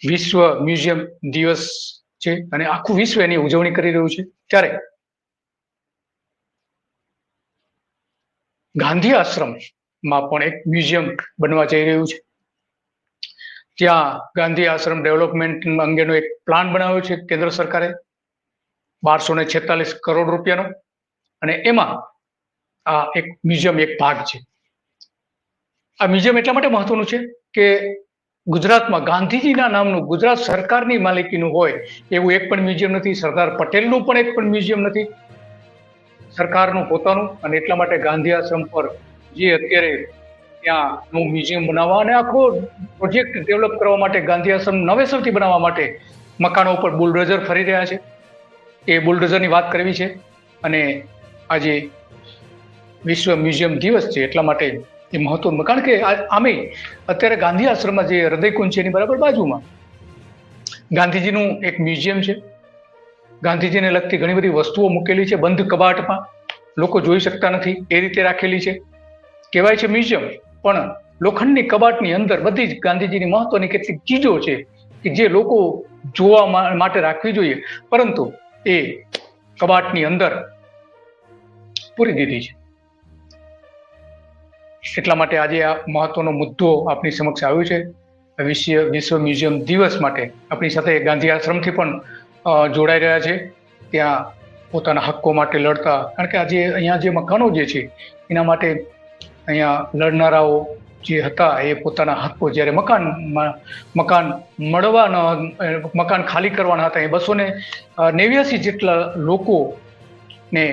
વિશ્વ મ્યુઝિયમ દિવસ છે અને આખું વિશ્વ એની ઉજવણી કરી રહ્યું છે, ત્યારે ગાંધી આશ્રમમાં પણ એક મ્યુઝિયમ બનવા જઈ રહ્યું છે. ત્યાં ગાંધી આશ્રમ ડેવલપમેન્ટ અંગેનો એક પ્લાન બનાવ્યો છે કેન્દ્ર સરકારે 1246 કરોડ રૂપિયાનો, અને એમાં આ એક મ્યુઝિયમ એક ભાગ છે. આ મ્યુઝિયમ એટલા માટે મહત્વનું છે કે ગુજરાતમાં ગાંધીજીના નામનું ગુજરાત સરકારની માલિકીનું હોય એવું એક પણ મ્યુઝિયમ નથી. સરદાર પટેલનું પણ એક પણ મ્યુઝિયમ નથી, સરકારનું પોતાનું. અને એટલા માટે ગાંધી આશ્રમ પર જે અત્યારે ત્યાં નવું મ્યુઝિયમ બનાવવા અને આખો પ્રોજેક્ટ ડેવલપ કરવા માટે ગાંધી આશ્રમ નવેસરથી બનાવવા માટે મકાનો ઉપર બુલડોઝર ફરી રહ્યા છે. એ બુલડોઝરની વાત કરવી છે. અને આજે વિશ્વ મ્યુઝિયમ દિવસ છે એટલા માટે એ મહત્વનું, કારણ કે આમે અત્યારે ગાંધી આશ્રમમાં જે હૃદયકુંજ છે એની બરાબર બાજુમાં ગાંધીજીનું એક મ્યુઝિયમ છે. ગાંધીજીને લગતી ઘણી બધી વસ્તુઓ મૂકેલી છે બંધ કબાટમાં, લોકો જોઈ શકતા નથી એ રીતે રાખેલી છે. કહેવાય છે મ્યુઝિયમ, પણ લોખંડની કબાટની અંદર બધી જ ગાંધીજીની મહત્વની કેટલીક ચીજો છે કે જે લોકો જોવા માટે રાખવી જોઈએ, પરંતુ એ કબાટની અંદર પૂરી દીધી છે. એટલા માટે આજે આ મહત્વનો મુદ્દો આપણી સમક્ષ આવ્યો છે. વિશ્વ મ્યુઝિયમ દિવસ માટે આપણી સાથે ગાંધી આશ્રમથી પણ જોડાઈ રહ્યા છે, ત્યાં પોતાના હક્કો માટે લડતા. કારણ કે આજે અહીંયા જે મકાનો જે છે એના માટે અહીંયા લડનારાઓ જે હતા એ પોતાના હક્કો, જ્યારે મકાન મકાન ખાલી કરવાના હતા, એ 289 જેટલા લોકોને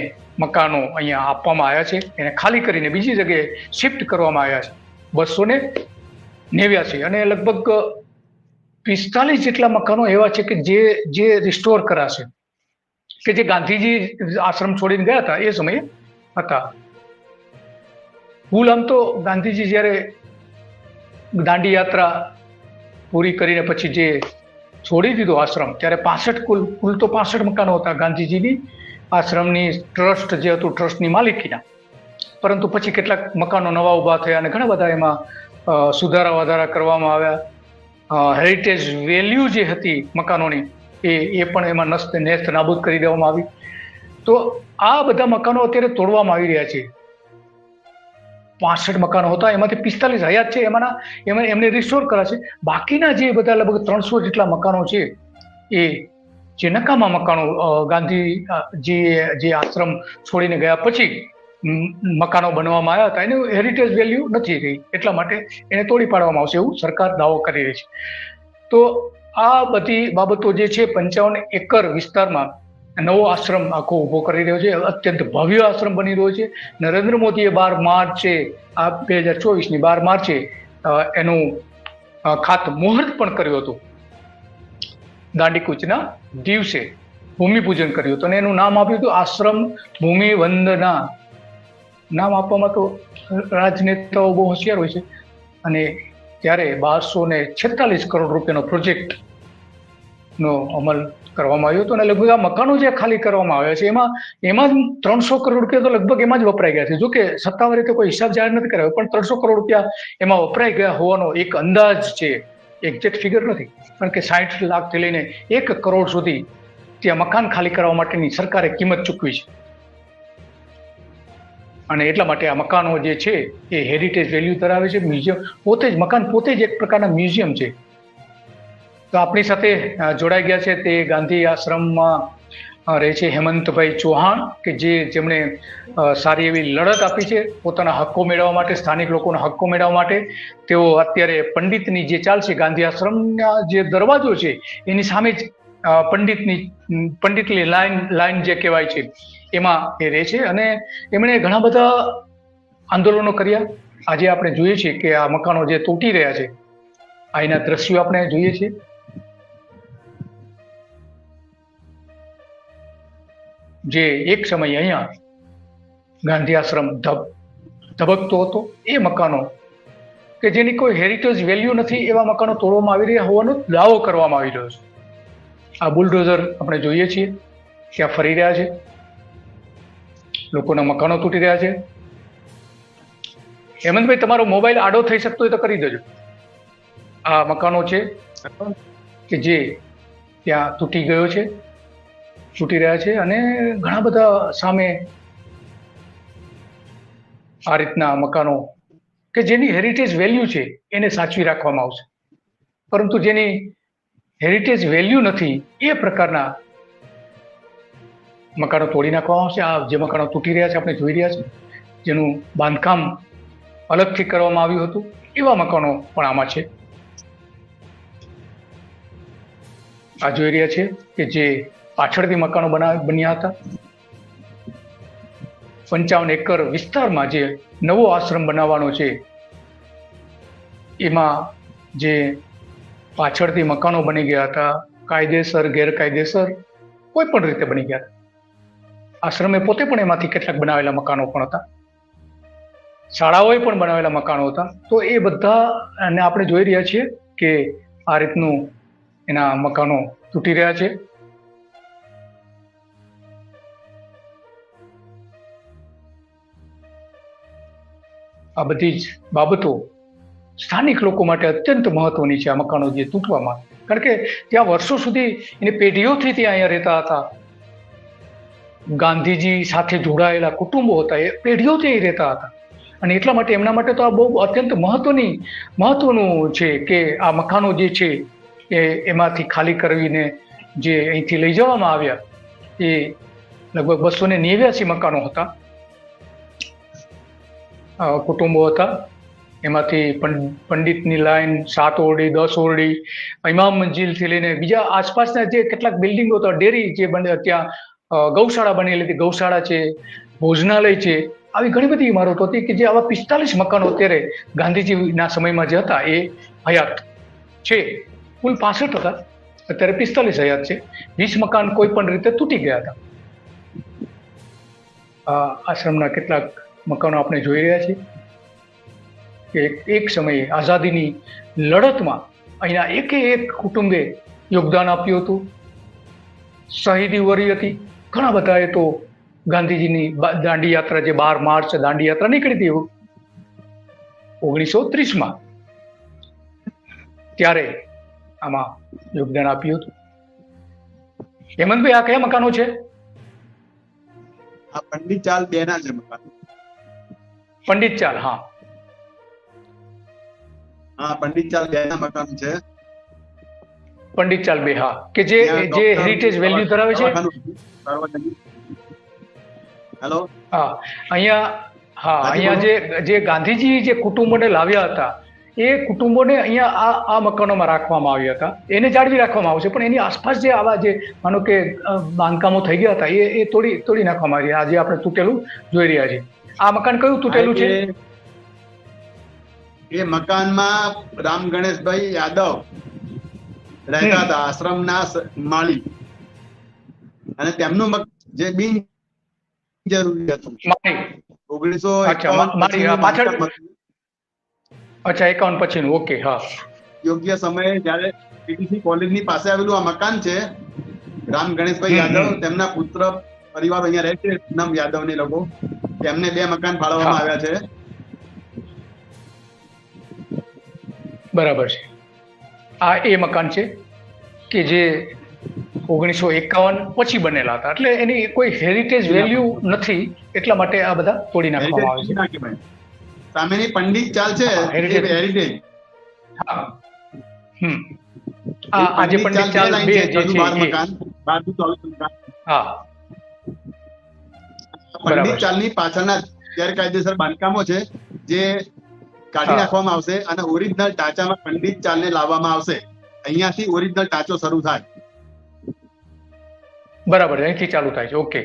મકાનો અહીંયા આપવામાં આવ્યા છે. એને ખાલી કરીને બીજી જગ્યાએ શિફ્ટ કરવામાં આવ્યા છે 289, અને લગભગ 45 જેટલા મકાનો એવા છે કે જે રિસ્ટોર કરાશે, કે જે ગાંધીજી આશ્રમ છોડીને ગયા હતા એ સમયે હતા. કુલ આમ તો ગાંધીજી જ્યારે દાંડી યાત્રા પૂરી કરીને પછી જે છોડી દીધો આશ્રમ, ત્યારે 65 કુલ તો 65 મકાનો હતા ગાંધીજીની આશ્રમની ટ્રસ્ટ જે હતું, ટ્રસ્ટની માલિકીના. પરંતુ પછી કેટલાક મકાનો નવા ઊભા થયા અને ઘણા બધા એમાં સુધારા વધારા કરવામાં આવ્યા. હેરિટેજ વેલ્યુ જે હતી મકાનોની એ પણ એમાં નેસ્ત નાબૂદ કરી દેવામાં આવી. તો આ બધા મકાનો અત્યારે તોડવામાં આવી રહ્યા છે. 65 મકાનો હતા, એમાંથી 45 હયાત છે, એમને રિસ્ટોર કરાશે. બાકીના જે બધા લગભગ 300 જેટલા મકાનો છે એ જે નકામા મકાનો ગાંધીજી જે આશ્રમ છોડીને ગયા પછી મકાનો બનવામાં આવ્યા હતા, એનું હેરિટેજ વેલ્યુ નથી રહી, એટલા માટે એને તોડી પાડવામાં આવશે એવું સરકાર દાવો કરી રહી છે. તો આ બધી બાબતો જે છે, 55 એકર વિસ્તારમાં નવો આશ્રમ આખો ઉભો કરી રહ્યો છે, અત્યંત ભવ્ય આશ્રમ બની રહ્યો છે. નરેન્દ્ર મોદીએ 12 માર્ચે 2024ની 12 માર્ચે એનું ખાતમુહૂર્ત પણ કર્યું હતું. દાંડીકૂચના દિવસે ભૂમિપૂજન કર્યું હતું અને એનું નામ આપ્યું હતું આશ્રમ ભૂમિ વંદના. નામ આપવામાં તો રાજનેતાઓ બહુ હોશિયાર હોય છે. અને ત્યારે 1246 કરોડ રૂપિયાનો પ્રોજેક્ટનો અમલ કરવામાં આવ્યો હતો. અને લગભગ આ મકાનો જે ખાલી કરવામાં આવ્યા છે એમાં જ 300 કરોડ રૂપિયા તો લગભગ એમાં જ વપરાઈ ગયા છે. જો કે સત્તાવાર રીતે કોઈ હિસાબ જાહેર નથી કરાયો, પણ 300 કરોડ રૂપિયા એમાં વપરાઈ ગયા હોવાનો એક અંદાજ છે, એક્ઝેક્ટ ફિગર નથી. કારણ કે 60 લાખથી લઈને 1 કરોડ સુધી ત્યાં મકાન ખાલી કરવા માટેની સરકારે કિંમત ચૂકવી છે. અને એટલા માટે આ મકાનો જે છે એ હેરિટેજ વેલ્યુ ધરાવે છે. મકાન પોતે જ એક પ્રકારના મ્યુઝિયમ છે. તો આપણી સાથે જોડાઈ ગયા છે તે ગાંધી આશ્રમમાં રહે છે હેમંતભાઈ ચૌહાણ, કે જેમણે સારી એવી લડત આપી છે પોતાના હક્કો મેળવવા માટે, સ્થાનિક લોકોના હક્કો મેળવવા માટે. તેઓ અત્યારે પંડિતની જે ચાલ છે, ગાંધી આશ્રમના જે દરવાજો છે એની સામે જ પંડિતની લાઈન જે કહેવાય છે એમાં એ રહે છે. અને એમણે ઘણા બધા આંદોલનો કર્યા. આજે આપણે જોઈએ છીએ કે આ મકાનો જે તૂટી રહ્યા છે, આ એના દ્રશ્યો આપણે જોઈએ છીએ. જે એક સમય અહીંયા ગાંધી આશ્રમ ધબકતો હતો, એ મકાનો કે જેની કોઈ હેરિટેજ વેલ્યુ નથી, એવા મકાનો તોડવામાં આવી રહ્યા હોવાનો દાવો કરવામાં આવી રહ્યો છે. આ બુલડોઝર આપણે જોઈએ છીએ ત્યાં ફરી રહ્યા છે, લોકોના મકાનો તૂટી રહ્યા છે. હેમંતભાઈ, તમારો મોબાઈલ આડો થઈ શકતો હોય તો કરી દેજો. આ મકાનો છે, કે જે ત્યાં તૂટી રહ્યા છે અને ઘણા બધા સામે આ રીતના મકાનો કે જેની હેરિટેજ વેલ્યુ છે એને સાચવી રાખવામાં આવશે, પરંતુ જેની હેરિટેજ વેલ્યુ નથી એ પ્રકારના મકાનો તોડી નાખવામાં આવશે. આ જે મકાનો તૂટી રહ્યા છે આપણે જોઈ રહ્યા છે, જેનું બાંધકામ અલગથી કરવામાં આવ્યું હતું, એવા મકાનો પણ આમાં છે. આ જોઈ રહ્યા છે કે જે પાછળથી મકાનો બન્યા હતા. 55 એકર વિસ્તારમાં જે નવો આશ્રમ બનાવવાનો છે એમાં જે પાછળથી મકાનો બની ગયા હતા, કાયદેસર ગેરકાયદેસર કોઈ પણ રીતે બની ગયા હતા. આશ્રમે પોતે પણ એમાંથી કેટલાક બનાવેલા મકાનો પણ હતા, શાળાઓએ પણ બનાવેલા મકાનો હતા. તો એ બધા અને આપણે જોઈ રહ્યા છીએ કે આ રીતનું એના મકાનો તૂટી રહ્યા છે. આ બધી જ બાબતો સ્થાનિક લોકો માટે અત્યંત મહત્વની છે. આ મકાનો જે તૂટવામાં, કારણ કે ત્યાં વર્ષો સુધી એની પેઢીઓથી ત્યાં અહીંયા રહેતા હતા, ગાંધીજી સાથે જોડાયેલા કુટુંબો હતા, એ પેઢીઓથી અહીં રહેતા હતા અને એટલા માટે એમના માટે તો આ બહુ અત્યંત મહત્વનું છે કે આ મકાનો જે છે એમાંથી ખાલી કરવીને જે અહીંથી લઈ જવામાં આવ્યા એ લગભગ 289 મકાનો હતા, કુટુંબો હતા. એમાંથી પંડિતની લાઈન 7 ઓરડી, 10 ઓરડી, ઇમામ મંજિલથી લઈને બીજા આસપાસના જે કેટલાક બિલ્ડિંગો હતા, ડેરી જે ત્યાં ગૌશાળા બનેલી હતી, ગૌશાળા છે, ભોજનાલય છે, આવી ઘણી બધી ઇમારતો હતી કે જે આવા 45 મકાનો અત્યારે ગાંધીજીના સમયમાં જે હતા એ હયાત છે. કુલ 65 હતા, અત્યારે 45 હયાત છે. 20 મકાન કોઈ પણ રીતે તૂટી ગયા હતા. આશ્રમના કેટલાક મકાનો આપણે જોઈ રહ્યા છીએ કે એક સમયે આઝાદીની લડતમાં અહીંના એક કુટુંબે યોગદાન આપ્યું હતું, શહીદી વરી હતી. ઘણા બધાએ તો ગાંધીજીની દાંડી યાત્રા, જે 12 માર્ચ દાંડી યાત્રા નીકળી હતી 1930માં, ત્યારે આમાં યોગદાન આપ્યું હતું. હેમંતભાઈ, આ કયા મકાનો છે? આ પંડિત ચાલ 2 ના છે મકાન. પંડિત ચાલ, હા પંડિત ચાલ 2 ના મકાન છે. પંડિત ચાલ 2, હા, કે જે હેરિટેજ વેલ્યુ ધરાવે છે. હેલો, અહીંયા જે ગાંધીજી જે કુટુંબોને લાવ્યા હતા એ કુટુંબોને અહીંયા આ મકાનોમાં રાખવામાં આવ્યા હતા. એને જાળવી રાખવામાં આવશે, પણ એની આસપાસ જે આવા જે માનો કે બાંધકામો થઈ ગયા હતા એ તોડી નાખવામાં આવ્યા. આજે આપણે તૂટેલું જોઈ રહ્યા છીએ. આ મકાન કયું તૂટેલું છે? એ મકાનમાં રામ ગણેશભાઈ યાદવ રહેતા હતા, આશ્રમના માળી, અને તેમનું જે બિન જરૂરી હતું 1951 પછીનું. ઓકે, હા. યોગ્ય સમયે જયારે પીટીસી કોલેજની પાસે આવેલું આ મકાન છે, રામ ગણેશભાઈ યાદવ, તેમના પુત્ર પરિવાર અહીંયા રહે છે, પૂનમ યાદવ ને લોકો, તેમને 2 મકાન ફાળવવામાં આવ્યા છે. બરાબર છે. આ એ મકાન છે કે જે 1951 પછી બનેલા હતા, એટલે એની કોઈ હેરિટેજ વેલ્યુ નથી, એટલા માટે આ બધા તોડી નાખવામાં આવે છે. સામેની પંડિત ચાલ છે હેરિટેજ. હા, આ જે પંડિત ચાલ 2 જે છે મકાન 1224 મકાન. હા, પંડિત ચાલની પાછળના ગેરકાયદેસર બાંધકામો છે જે કાઢી નાખવામાં આવશે અને ઓરિજિનલ ટાંચામાં પંડિત ચાલને લાવવામાં આવશે. અહીંયાથી ઓરિજિનલ ટાંચો શરૂ થાય. બરાબર, અહીંથી ચાલુ થાય છે. ઓકે,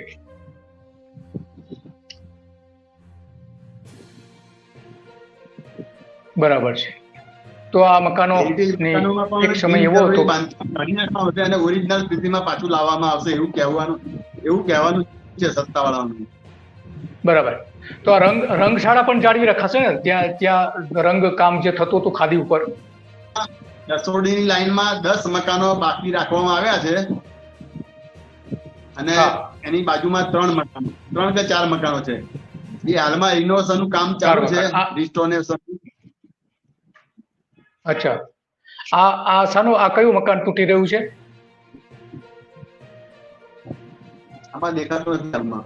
બરાબર છે. તો આ મકાનો એક સમય એવો હતો અને ઓરિજિનલ સ્થિતિમાં પાછું લાવવામાં આવશે એવું કહેવાનું છે સત્તાવાળાઓનું. બરાબર. તો આ રંગશાળા પણ જાળવી રખાશે ને? ત્યાં રંગ કામ જે થતું હતું ખાદી ઉપર. રસોડીની લાઈનમાં 10 મકાનો બાકી રાખવામાં આવ્યા છે અને એની બાજુમાં 3 કે 4 મકાનો છે. એ હાલમાં રિનોવેશન નું કામ ચાલુ છે, રિસ્ટોરેશન. અચ્છા, આ શાનું આ કયું મકાન તૂટી રહ્યું છે? આમાં દેખાતું નથી હાલમાં.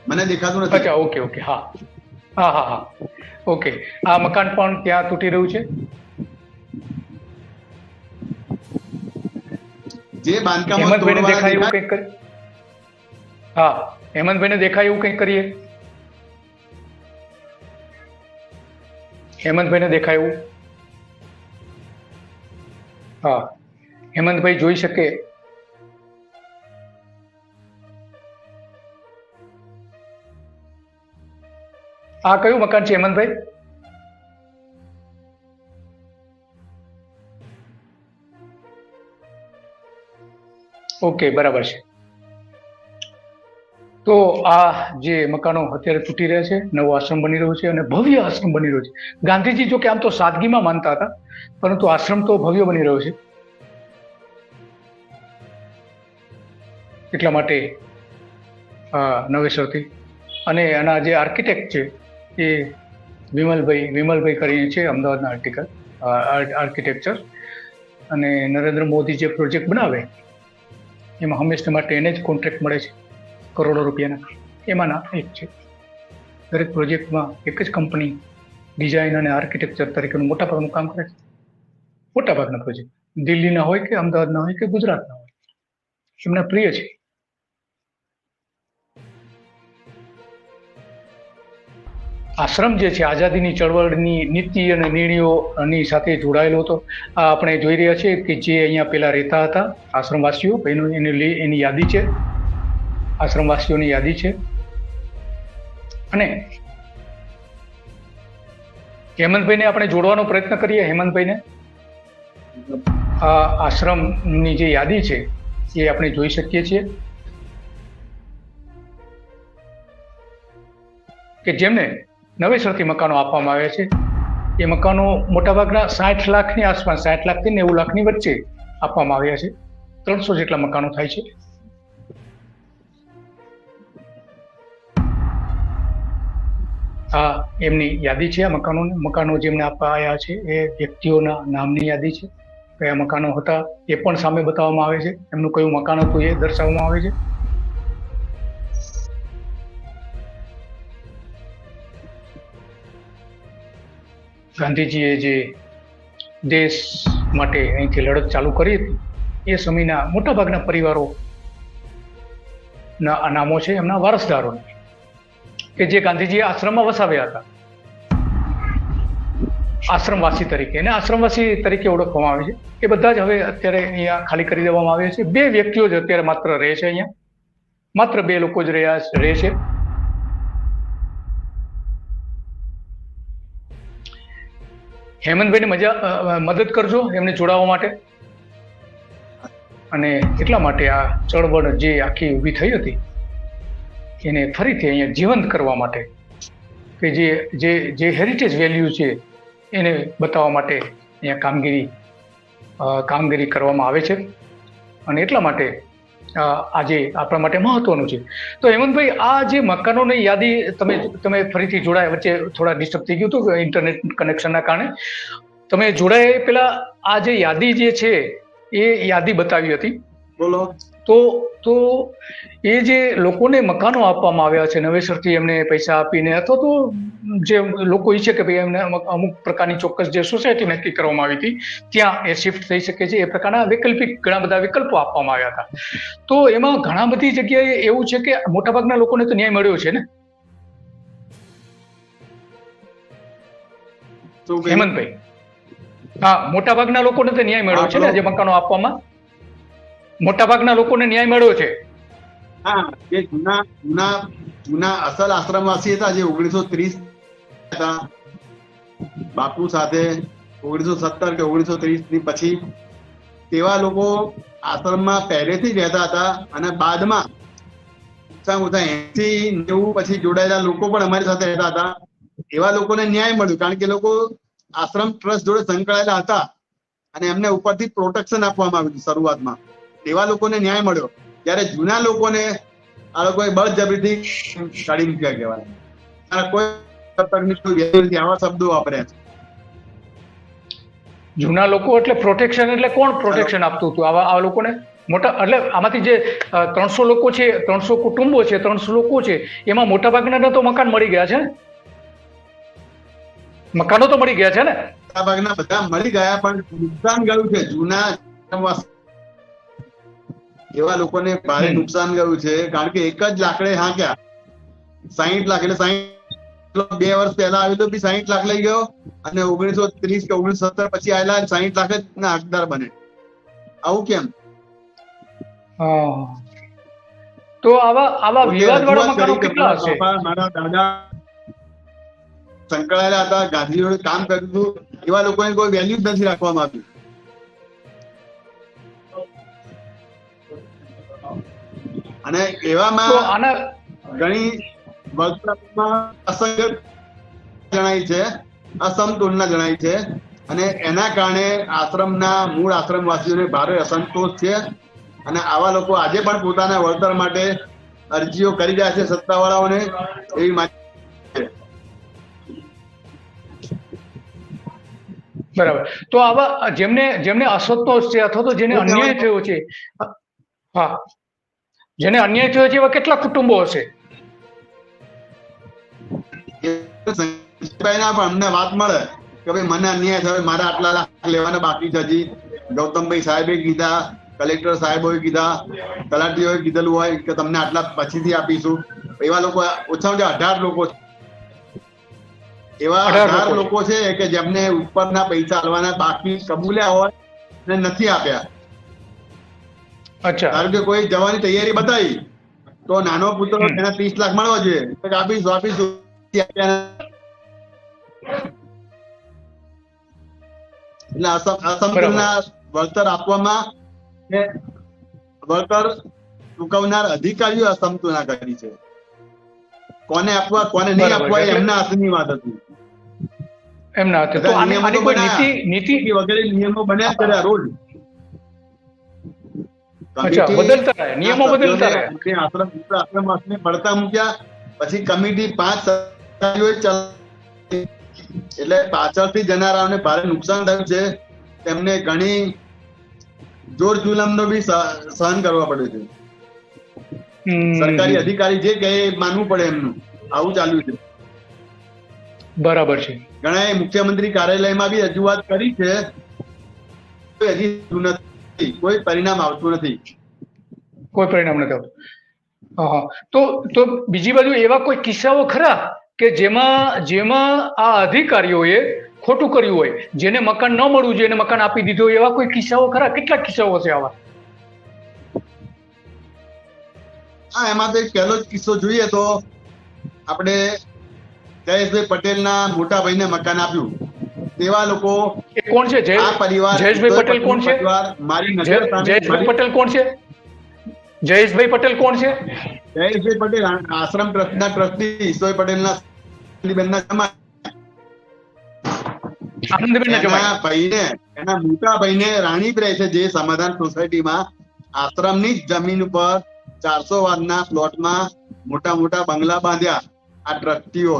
મને દેખાતું નથી. અચ્છા, ઓકે ઓકે, હા હા હા હા, ઓકે. આ મકાન પણ ત્યાં તૂટી રહ્યું છે. જે બાંધકામ હેમંતભાઈને દેખાય એવું કંઈક કરી. હા, હેમંતભાઈને દેખાય એવું કંઈક કરીએ. હેમંતભાઈને દેખાય એવું. હા, હેમંતભાઈ જોઈ શકે. આ કયું મકાન છે હેમંતભાઈ? ઓકે, બરાબર છે. તો આ જે મકાનો અત્યારે તૂટી રહ્યા છે, નવો આશ્રમ બની રહ્યો છે અને ભવ્ય આશ્રમ બની રહ્યો છે. ગાંધીજી જો કે આમ તો સાદગીમાં માનતા હતા, પરંતુ આશ્રમ તો ભવ્ય બની રહ્યો છે. એટલા માટે નવેસરથી અને આના જે આર્કિટેક્ટ છે એ વિમલભાઈ કરીને છે, અમદાવાદના આર્કિટેક્ચર. અને નરેન્દ્ર મોદી જે પ્રોજેક્ટ બનાવે એમાં હંમેશા માટે એને જ કોન્ટ્રાક્ટ મળે છે, કરોડો રૂપિયાના. એમાંના એક છે. દરેક પ્રોજેક્ટમાં એક જ કંપની ડિઝાઇન અને આર્કિટેક્ચર તરીકેનું મોટાભાગનું કામ કરે છે. મોટાભાગના પ્રોજેક્ટ દિલ્હીના હોય કે અમદાવાદના હોય કે ગુજરાતના હોય, એમના પ્રિય છે. આશ્રમ જે છે આઝાદીની ચળવળની નીતિ અને નિર્ણયોની સાથે જોડાયેલો હતો. આ આપણે જોઈ રહ્યા છીએ કે જે અહીંયા પેલા રહેતા હતા આશ્રમવાસીઓ, એની યાદી છે, આશ્રમવાસીઓની યાદી છે. અને હેમંતભાઈને આપણે જોડવાનો પ્રયત્ન કરીએ. હેમંતભાઈને આ આશ્રમની જે યાદી છે એ આપણે જોઈ શકીએ છીએ કે જેમને નવેસરથી મકાનો આપવામાં આવ્યા છે. એ મકાનો મોટાભાગના 60 લાખની આસપાસ, 60 લાખથી 90 લાખની વચ્ચે આપવામાં આવ્યા છે. 300 જેટલા મકાનો થાય છે. આ એમની યાદી છે. આ મકાનો જેમને આપવા આવ્યા છે એ વ્યક્તિઓના નામની યાદી છે. કયા મકાનો હતા એ પણ સામે બતાવવામાં આવે છે. એમનું કયું મકાન હતું એ દર્શાવવામાં આવે છે. ગાંધીજીએ જે દેશ માટે અહીંથી લડત ચાલુ કરી હતી એ સમયના મોટાભાગના પરિવારોના નામો છે એમના વારસદારો કે જે ગાંધીજીએ આશ્રમમાં વસાવ્યા હતા, આશ્રમવાસી તરીકે. એને આશ્રમવાસી તરીકે ઓળખવામાં આવે છે. એ બધા જ હવે અત્યારે અહીંયા ખાલી કરી દેવામાં આવ્યા છે. 2 વ્યક્તિઓ જ અત્યારે માત્ર રહે છે અહીંયા. માત્ર 2 લોકો જ રહે છે. હેમંતભાઈને મદદ કરજો એમને જોડાવા માટે. અને એટલા માટે આ ચળવળ જે આખી ઊભી થઈ હતી એને ફરીથી અહીંયા જીવંત કરવા માટે, કે જે હેરિટેજ વેલ્યુ છે એને બતાવવા માટે અહીંયા કામગીરી કરવામાં આવે છે. અને એટલા માટે આજે આપણા માટે મહત્વનું છે. તો હેમંતભાઈ, આ જે મકાનોની યાદી તમે ફરીથી જોડાયા, વચ્ચે થોડા ડિસ્ટર્બ થઈ ગયું હતું ઇન્ટરનેટ કનેક્શનના કારણે. તમે જોડાયા પેલા આ જે યાદી જે છે એ યાદી બતાવી હતી. બોલો. તો એ જે લોકોને મકાનો આપવામાં આવ્યા છે નવેસરથી એમને પૈસા આપીને, અથવા તો જે લોકો ઈચ્છે કે ભાઈ એમને અમુક પ્રકારની ચોક્કસ જે સોસાયટી નક્કી કરવામાં આવી હતી ત્યાં એ શિફ્ટ થઈ શકે છે, એ પ્રકારના ઘણા બધા વિકલ્પો આપવામાં આવ્યા હતા. તો એમાં ઘણા બધી જગ્યાએ એવું છે કે મોટાભાગના લોકોને તો ન્યાય મળ્યો છે ને હેમંતભાઈ? હા, મોટાભાગના લોકોને તો ન્યાય મળ્યો છે ને જે મકાનો આપવામાં? મોટાભાગના લોકોને ન્યાય મળ્યો છે. હા, જે જૂના અસલ આશ્રમવાસી હતા જે 1930 હતા બાપુ સાથે, 1917 કે 1930 ની પછી, તેવા લોકો આશ્રમમાં પહેલેથી જ રહેતા હતા. અને બાદમાં ઓછા 80-90 પછી જોડાયેલા લોકો પણ અમારી સાથે રહેતા હતા. એવા લોકોને ન્યાય મળ્યો, કારણ કે લોકો આશ્રમ ટ્રસ્ટ જોડે સંકળાયેલા હતા અને એમને ઉપરથી પ્રોટેક્શન આપવામાં આવ્યું શરૂઆતમાં. એવા લોકોને ન્યાય મળ્યો. જ્યારે જૂના લોકોને આ લોકોએ બળજબરીથી કાઢી મૂક્યા કહેવાય. કોઈ આવા શબ્દો વાપર્યા છે. જૂના લોકો એટલે પ્રોટેક્શન એટલે કોણ પ્રોટેક્શન આપતું હતું આવા લોકોને? મોટા એટલે આમાંથી જે 300 લોકો છે, 300 કુટુંબો છે, 300 લોકો છે, એમાં મોટા ભાગના તો મકાન મળી ગયા છે ને? મકાનો તો મળી ગયા છે ને? મોટા ભાગના બધા મળી ગયા, પણ નુકસાન ગયું છે. જૂના એવા લોકોને ભારે નુકસાન ગયું છે, કારણ કે એક જ લાકડે હાંક્યા 60 લાખ. એટલે 2 વર્ષ પહેલા આવ્યો તો બી 60 લાખ લઈ ગયો, અને 1930 કે 1970 પછી આવેલા 60 લાખ જ ના હકદાર બને. આવું કેમ? તો આવા વિવાદવાળા મકાનો કેટલા હશે? મારા દાદા સંકળાયેલા હતા, ગાંધી જોડે કામ કર્યું હતું, એવા લોકોને કોઈ વેલ્યુ જ નથી રાખવામાં આવ્યું. અને એવામાં ઘણી વળતરમાં અસંગત જણાય છે, અસમતુલના જણાય છે, અને એના કારણે મૂળ આશ્રમવાસીઓને ભારે અસંતોષ છે. અને આવા લોકો આજે પણ પોતાના વળતર માટે અરજીઓ કરી રહ્યા છે સત્તાવાળાઓને, એવી માહિતી. બરાબર. તો આવા જેમને અસંતોષ છે અથવા તો જેને અન્યાય થયો છે, હા, જેને અન્યાય થયો છે એવા કેટલા કુટુંબો હશે? અમને વાત મળે કે ભાઈ મને અન્યાય થયો, મારા આટલા લાખ લેવાના બાકી છે. હજી ગૌતમભાઈ સાહેબે કીધા, કલેક્ટર સાહેબોએ કીધા, તલાટીઓએ કીધેલું હોય કે તમને આટલા પછીથી આપીશું. એવા લોકો ઓછામાં ઓછા 18 લોકો એવા 18 લોકો છે કે જેમને ઉપરના પૈસા આલવાના બાકી કબૂલ્યા હોય અને નથી આપ્યા. અચ્છા. કારણ કે કોઈ જવાની તૈયારી બતાવી તો નાનો પુત્ર એના 30 લાખ મળવા જોઈએ, આપીશું. એટલે અસમતુલના વળતર આપવામાં વળતર ચૂકવનાર અધિકારીઓ અસમતુલના કરી છે. કોને આપવા કોને નહીં આપવા એમના હાથની વાત હતી. એમના હાથે. તો આની કોઈ નીતિ વગેરે નિયમો બન્યા કર્યા રોજ. બદલતા રહે, નિયમો બદલતા રહે. આશ્રમવાસીને પડતા મૂક્યા, પછી કમિટી 5 એટલે પાછળથી જનારાઓને ભારે નુકસાન થયું છે. તેમને ઘણી જોર જુલમનો બી સહન કરવા પડ્યો છે. સરકારી અધિકારી જે કહે માનવું પડે એમનું. આવું ચાલ્યું છે. બરાબર છે. ઘણા મુખ્યમંત્રી કાર્યાલયમાં બી રજૂઆત કરી છે, હજી નથી, કોઈ પરિણામ આવતું નથી. કોઈ પરિણામ નથી આવતું. તો બીજી બાજુ એવા કોઈ કિસ્સાઓ ખરા કે જેમાં આ અધિકારીઓએ ખોટું કર્યું હોય, જેને મકાન ન મળવું જોઈએ એને મકાન આપી દીધું હોય, એવા કોઈ કિસ્સાઓ ખરા? કેટલા કિસ્સાઓ છે આવા? હા, એમાં તો એક પહેલો જ કિસ્સો જોઈએ તો આપણે જયેશભાઈ પટેલના મોટા ભાઈને મકાન આપ્યું. તેવા લોકો કોણ છે? જયેશભાઈ પટેલ કોણ છે? મારી નજર સામે જયેશભાઈ પટેલ કોણ છે? જયેશભાઈ પટેલ કોણ છે? જયેશભાઈ પટેલ આશ્રમ ટ્રસ્ટના ટ્રસ્ટી ઈશ્વર પટેલના એના મોટા ભાઈને રાણીપ રહે છે, જે સમાધાન સોસાયટીમાં આશ્રમની જ જમીન ઉપર 400 વારના પ્લોટમાં મોટા મોટા બંગલા બાંધ્યા. આ ટ્રસ્ટીઓ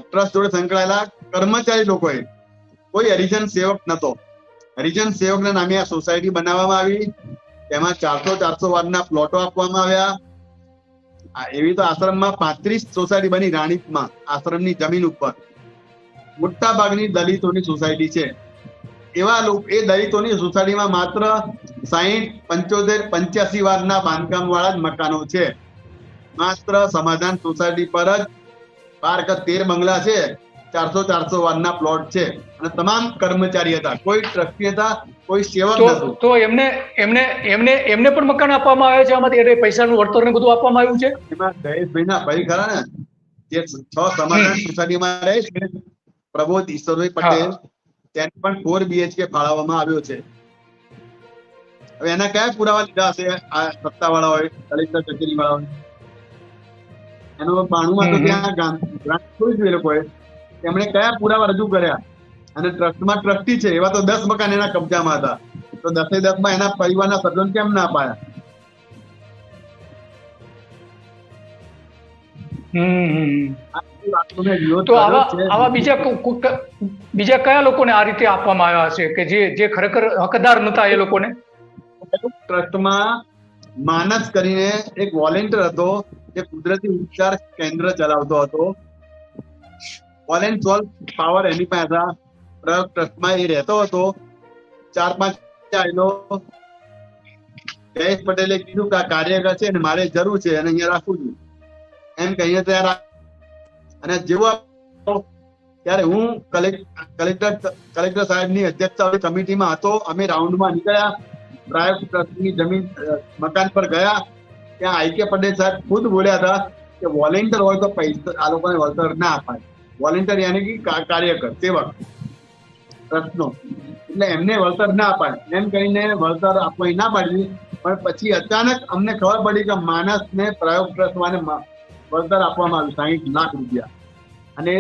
ટ્રસ્ટ જોડે સંકળાયેલા કર્મચારી લોકોએ, કોઈ હરિજન સેવક નતો. હરિજન સેવકના નામે આ સોસાયટી બનાવવામાં આવી. તેમાં 400 વારના પ્લોટો આપવામાં આવ્યા. એવી તો આશ્રમમાં 35 સોસાયટી બની રાણીપમાં, આશ્રમની જમીન ઉપર. મોટા ભાગની દલિતોની સોસાયટી છે. એવા લોકો એ દલિતોની સોસાયટીમાં માત્ર 60, 75, 85 વારના બાંધકામ વાળા જ મકાનો છે. માત્ર સમાધાન સોસાયટી પર જ 12 બંગલા છે, 400 વારના પ્લોટ છે, અને તમામ કર્મચારી હતા. કોઈ ટ્રસ્ટી હતા, કોઈ સેવક નહોતું. તો એમને પણ મકાન આપવામાં આવે છે આમાંથી? પૈસાનું વળતર ને બધું આપવામાં આવ્યું છે? એમાં જયેશભાઈના ભાઈ ખરા ને, જે 6 સમાધાન સોસાયટીમાં રહે છે, પ્રબોધ ઈશ્વરભાઈ પટેલ, તેને પણ 4 BHK ફાળવવામાં આવ્યો છે. હવે એના કયા પુરાવા લીધા હશે આ સત્તાવાળાઓએ, કલેક્ટર કચેરી વાળાઓએ? એનો 92માં તો ત્યાં ગ્રાન્ટ છોડી દીધું એ લોકોએ. એમણે કયા પુરાવા રજૂ કર્યા? અને ટ્રસ્ટમાં ટ્રસ્ટી છે, એવા તો 10 મકાન એના કબજામાં હતા, તો 10 એના પરિવારના સભ્યોને કેમ ના અપાયા? વાતોને વિરોધ તો કર્યો છે. આવા બીજા કયા લોકોને આ રીતે આપવામાં આવ્યા હશે કે જે ખરેખર હકદાર નતા એ લોકોને? ટ્રસ્ટમાં માનસ કરીને એક વોલેન્ટિયર હતો જે કુદરતી ઉપચાર કેન્દ્ર ચલાવતો હતો. વોલેન્ટ પાવર એની પાસે હતા. પ્રયોગ ટ્રસ્ટમાં એ રહેતો હતો. 4-5 આવેલો જયેશ પટેલે કીધું કે આ કાર્યકર છે ને મારે જરૂર છે અને અહીંયા રાખું છું એમ કહીને તૈયાર. અને જેવો ત્યારે હું કલેક્ટર સાહેબની અધ્યક્ષતાવાળી કમિટીમાં હતો. અમે રાઉન્ડમાં નીકળ્યા, પ્રાયોગ ટ્રસ્ટની જમીન મકાન પર ગયા. ત્યાં આઈ.કે. પટેલ સાહેબ ખુદ બોલ્યા હતા કે વોલેન્ટિયર હોય તો પૈસા આ લોકોને વળતર ના અપાય. વોલેન્ટિયર યાની કે કાર્યકર, સેવક ટ્રસ્ટનો, એટલે એમને વળતર ના અપાય એમ કહીને વળતર આપવાની ના પાડી. પણ પછી અચાનક અમને ખબર પડી કે માનસને પ્રયોગ ટ્રસ્ટવાને વળતર આપવામાં આવ્યું 60 લાખ રૂપિયા, અને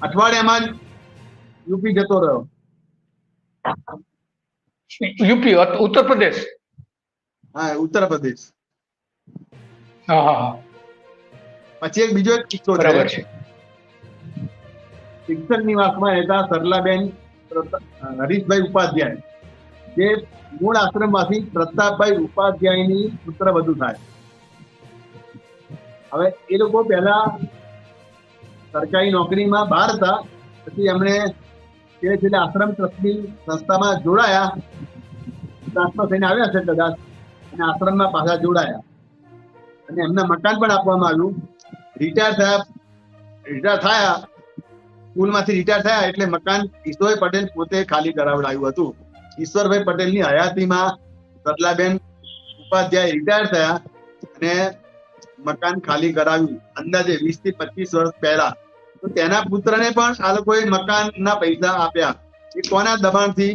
અઠવાડિયામાં જ યુપી જતો રહ્યો. યુપી, ઉત્તર પ્રદેશ? હા, ઉત્તર પ્રદેશ. હા હા હા. પછી એક બીજો એક કિસ્સો બરાબર છે. છે. શિક્ષક નિવાસમાં રહેતા સરલાબેન હરીશભાઈ ઉપાધ્યાય, જે મૂળ આશ્રમમાંથી પ્રતાપભાઈ ઉપાધ્યાયની પુત્રવધુ થાય. હવે એ લોકો પહેલા સરકારી નોકરીમાં બહાર હતા, પછી એમણે છેલ્લે આશ્રમ ટ્રસ્ટની સંસ્થામાં જોડાયા. ટ્રાન્સફર થઈને આવ્યા છે કદાચ, અને આશ્રમમાં પાછા જોડાયા અને એમને મકાન પણ આપવામાં આવ્યું. રિટાયર થયા, સ્કૂલમાંથી રિટાયર થયા એટલે મકાન ઈશ્વરભાઈ પટેલ પોતે ખાલી કરાવડાવ્યું હતું. ઈશ્વરભાઈ પટેલની હયાતીમાં સરલાબેન ઉપાધ્યાય રિટાયર થયા અને મકાન ખાલી કરાવ્યું અંદાજે 20 થી 25 વર્ષ પહેલા. તો તેના પુત્રને પણ આ લોકોએ મકાનના પૈસા આપ્યા. એ કોના દબાણથી,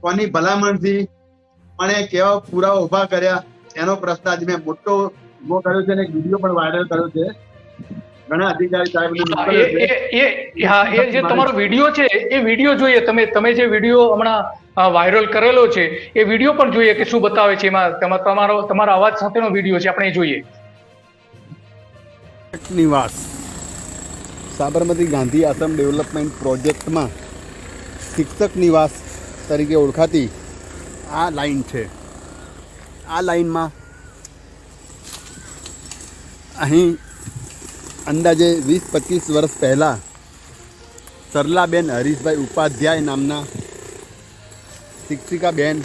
કોની ભલામણથી, અને કેવા પુરાવા ઉભા કર્યા એનો પ્રશ્ન આજે મેં મોટો ઉભો કર્યો છે અને વિડીયો પણ વાયરલ કર્યો છે. ઘણા અધિકારી સાહેબને એ જે તમારો વિડીયો છે એ વિડીયો જોઈએ. તમે જે વિડીયો હમણાં વાયરલ કરેલો છે એ વિડીયો પણ જોઈએ કે શું બતાવે છે એમાં. તમારા અવાજ સાથેનો વિડીયો છે, આપણે એ જોઈએ. નિવાસ સાબરમતી ગાંધી આશ્રમ ડેવલપમેન્ટ પ્રોજેક્ટમાં શિક્ષક નિવાસ તરીકે ઓળખાતી આ લાઈન છે. આ લાઈનમાં અહીં અંદાજે 20-25 વર્ષ પહેલાં સરલાબેન હરીશભાઈ ઉપાધ્યાય નામના શિક્ષિકા બેન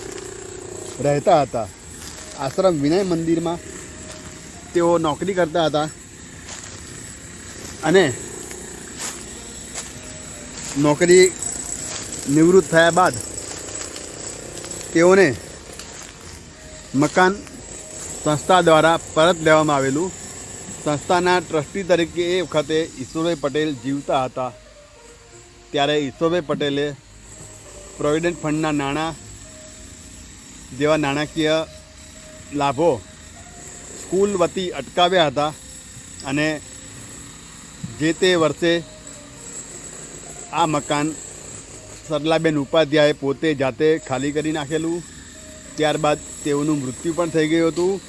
રહેતા હતા. આશ્રમ વિનય મંદિરમાં તેઓ નોકરી કરતા હતા અને નોકરી નિવૃત્ત થયા બાદ તેઓને મકાન સંસ્થા દ્વારા પરત લેવામાં આવેલું. સંસ્થાના ટ્રસ્ટી તરીકે એ વખતે ઈશ્વરભાઈ પટેલ જીવતા હતા. ત્યારે ઈશ્વરભાઈ પટેલે પ્રોવિડન્ટ ફંડના નાણાં જેવા નાણાકીય લાભો સ્કૂલ વતી અટકાવ્યા હતા અને જે તે વર્ષે આ મકાન સરલાબેન ઉપાધ્યાયે પોતે જાતે ખાલી કરી નાખેલું. ત્યારબાદ તેઓનું મૃત્યુ પણ થઈ ગયું હતું.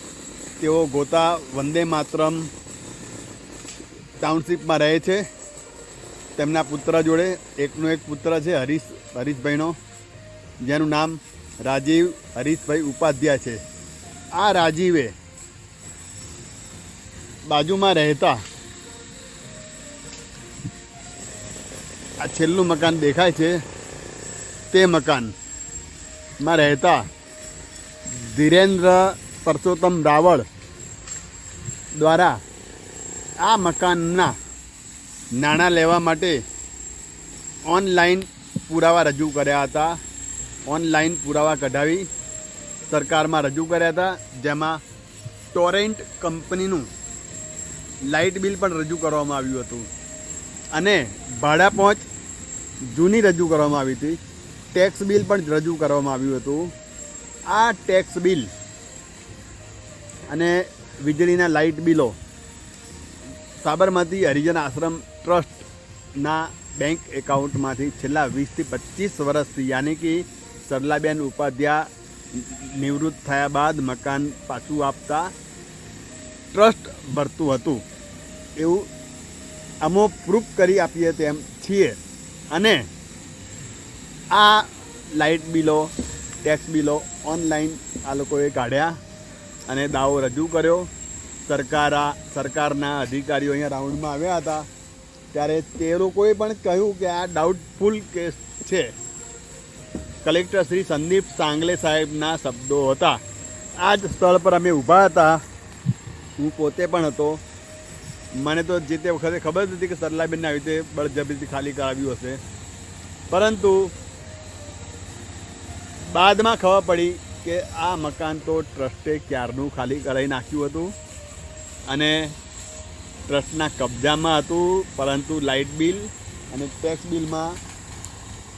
તેઓ ગોતા વંદે માતરમ ટાઉનશીપમાં રહે છે. તેમના પુત્ર જોડે એકનો એક પુત્ર છે હરીશભાઈનો, જેનું નામ રાજીવ હરીશભાઈ ઉપાધ્યાય છે. આ રાજીવે બાજુમાં રહેતા આ છેલ્લું મકાન દેખાય છે તે મકાનમાં રહેતા ધીરેન્દ્ર પરસોત્તમ રાવળ દ્વારા આ મકાનના નાણાં લેવા માટે ઓનલાઈન પુરાવા રજૂ કર્યા હતા. ઓનલાઈન પુરાવા કઢાવી સરકારમાં રજૂ કર્યા હતા, જેમાં ટોરેન્ટ કંપનીનું લાઇટ બિલ પણ રજૂ કરવામાં આવ્યું હતું અને ભાડા પહોંચ જૂની રજૂ કરવામાં આવી હતી. ટેક્સ બિલ પણ રજૂ કરવામાં આવ્યું હતું. આ ટેક્સ બિલ અને વીજળીના લાઇટ બિલો સાબરમતી હરિજન આશ્રમ ટ્રસ્ટના બેંક એકાઉન્ટમાંથી છેલ્લા 20 થી 25 વર્ષથી, યાની કે સરલાબેન ઉપાધ્યાય નિવૃત્ત થયા બાદ મકાન પાછું આપતા ટ્રસ્ટ ભરતું હતું એવું અમો પ્રૂફ કરી આપીએ તેમ છીએ. અને આ લાઇટ બિલો, ટેક્સ બિલો ઓનલાઈન આ લોકોએ કાઢ્યા અને દાવો રજૂ કર્યો. સરકારના અધિકારીઓ અહીંયા રાઉન્ડમાં આવ્યા હતા ત્યારે તે લોકોએ પણ કહ્યું કે આ ડાઉટફુલ કેસ છે. કલેક્ટર શ્રી સંદીપ સાંગલે સાહેબના શબ્દો હતા. આ જ સ્થળ પર અમે ઊભા હતા, હું પોતે પણ હતો. મને તો જે તે વખતે ખબર હતી કે સરલાબેનને આવી રીતે બળજબરીથી ખાલી કરાવ્યું હશે, પરંતુ બાદમાં ખબર પડી કે આ મકાન તો ટ્રસ્ટે ક્યારનું ખાલી કરાવી નાખ્યું હતું અને ટ્રસ્ટના કબજામાં હતું. પરંતુ લાઇટ બિલ અને ટેક્સ બિલમાં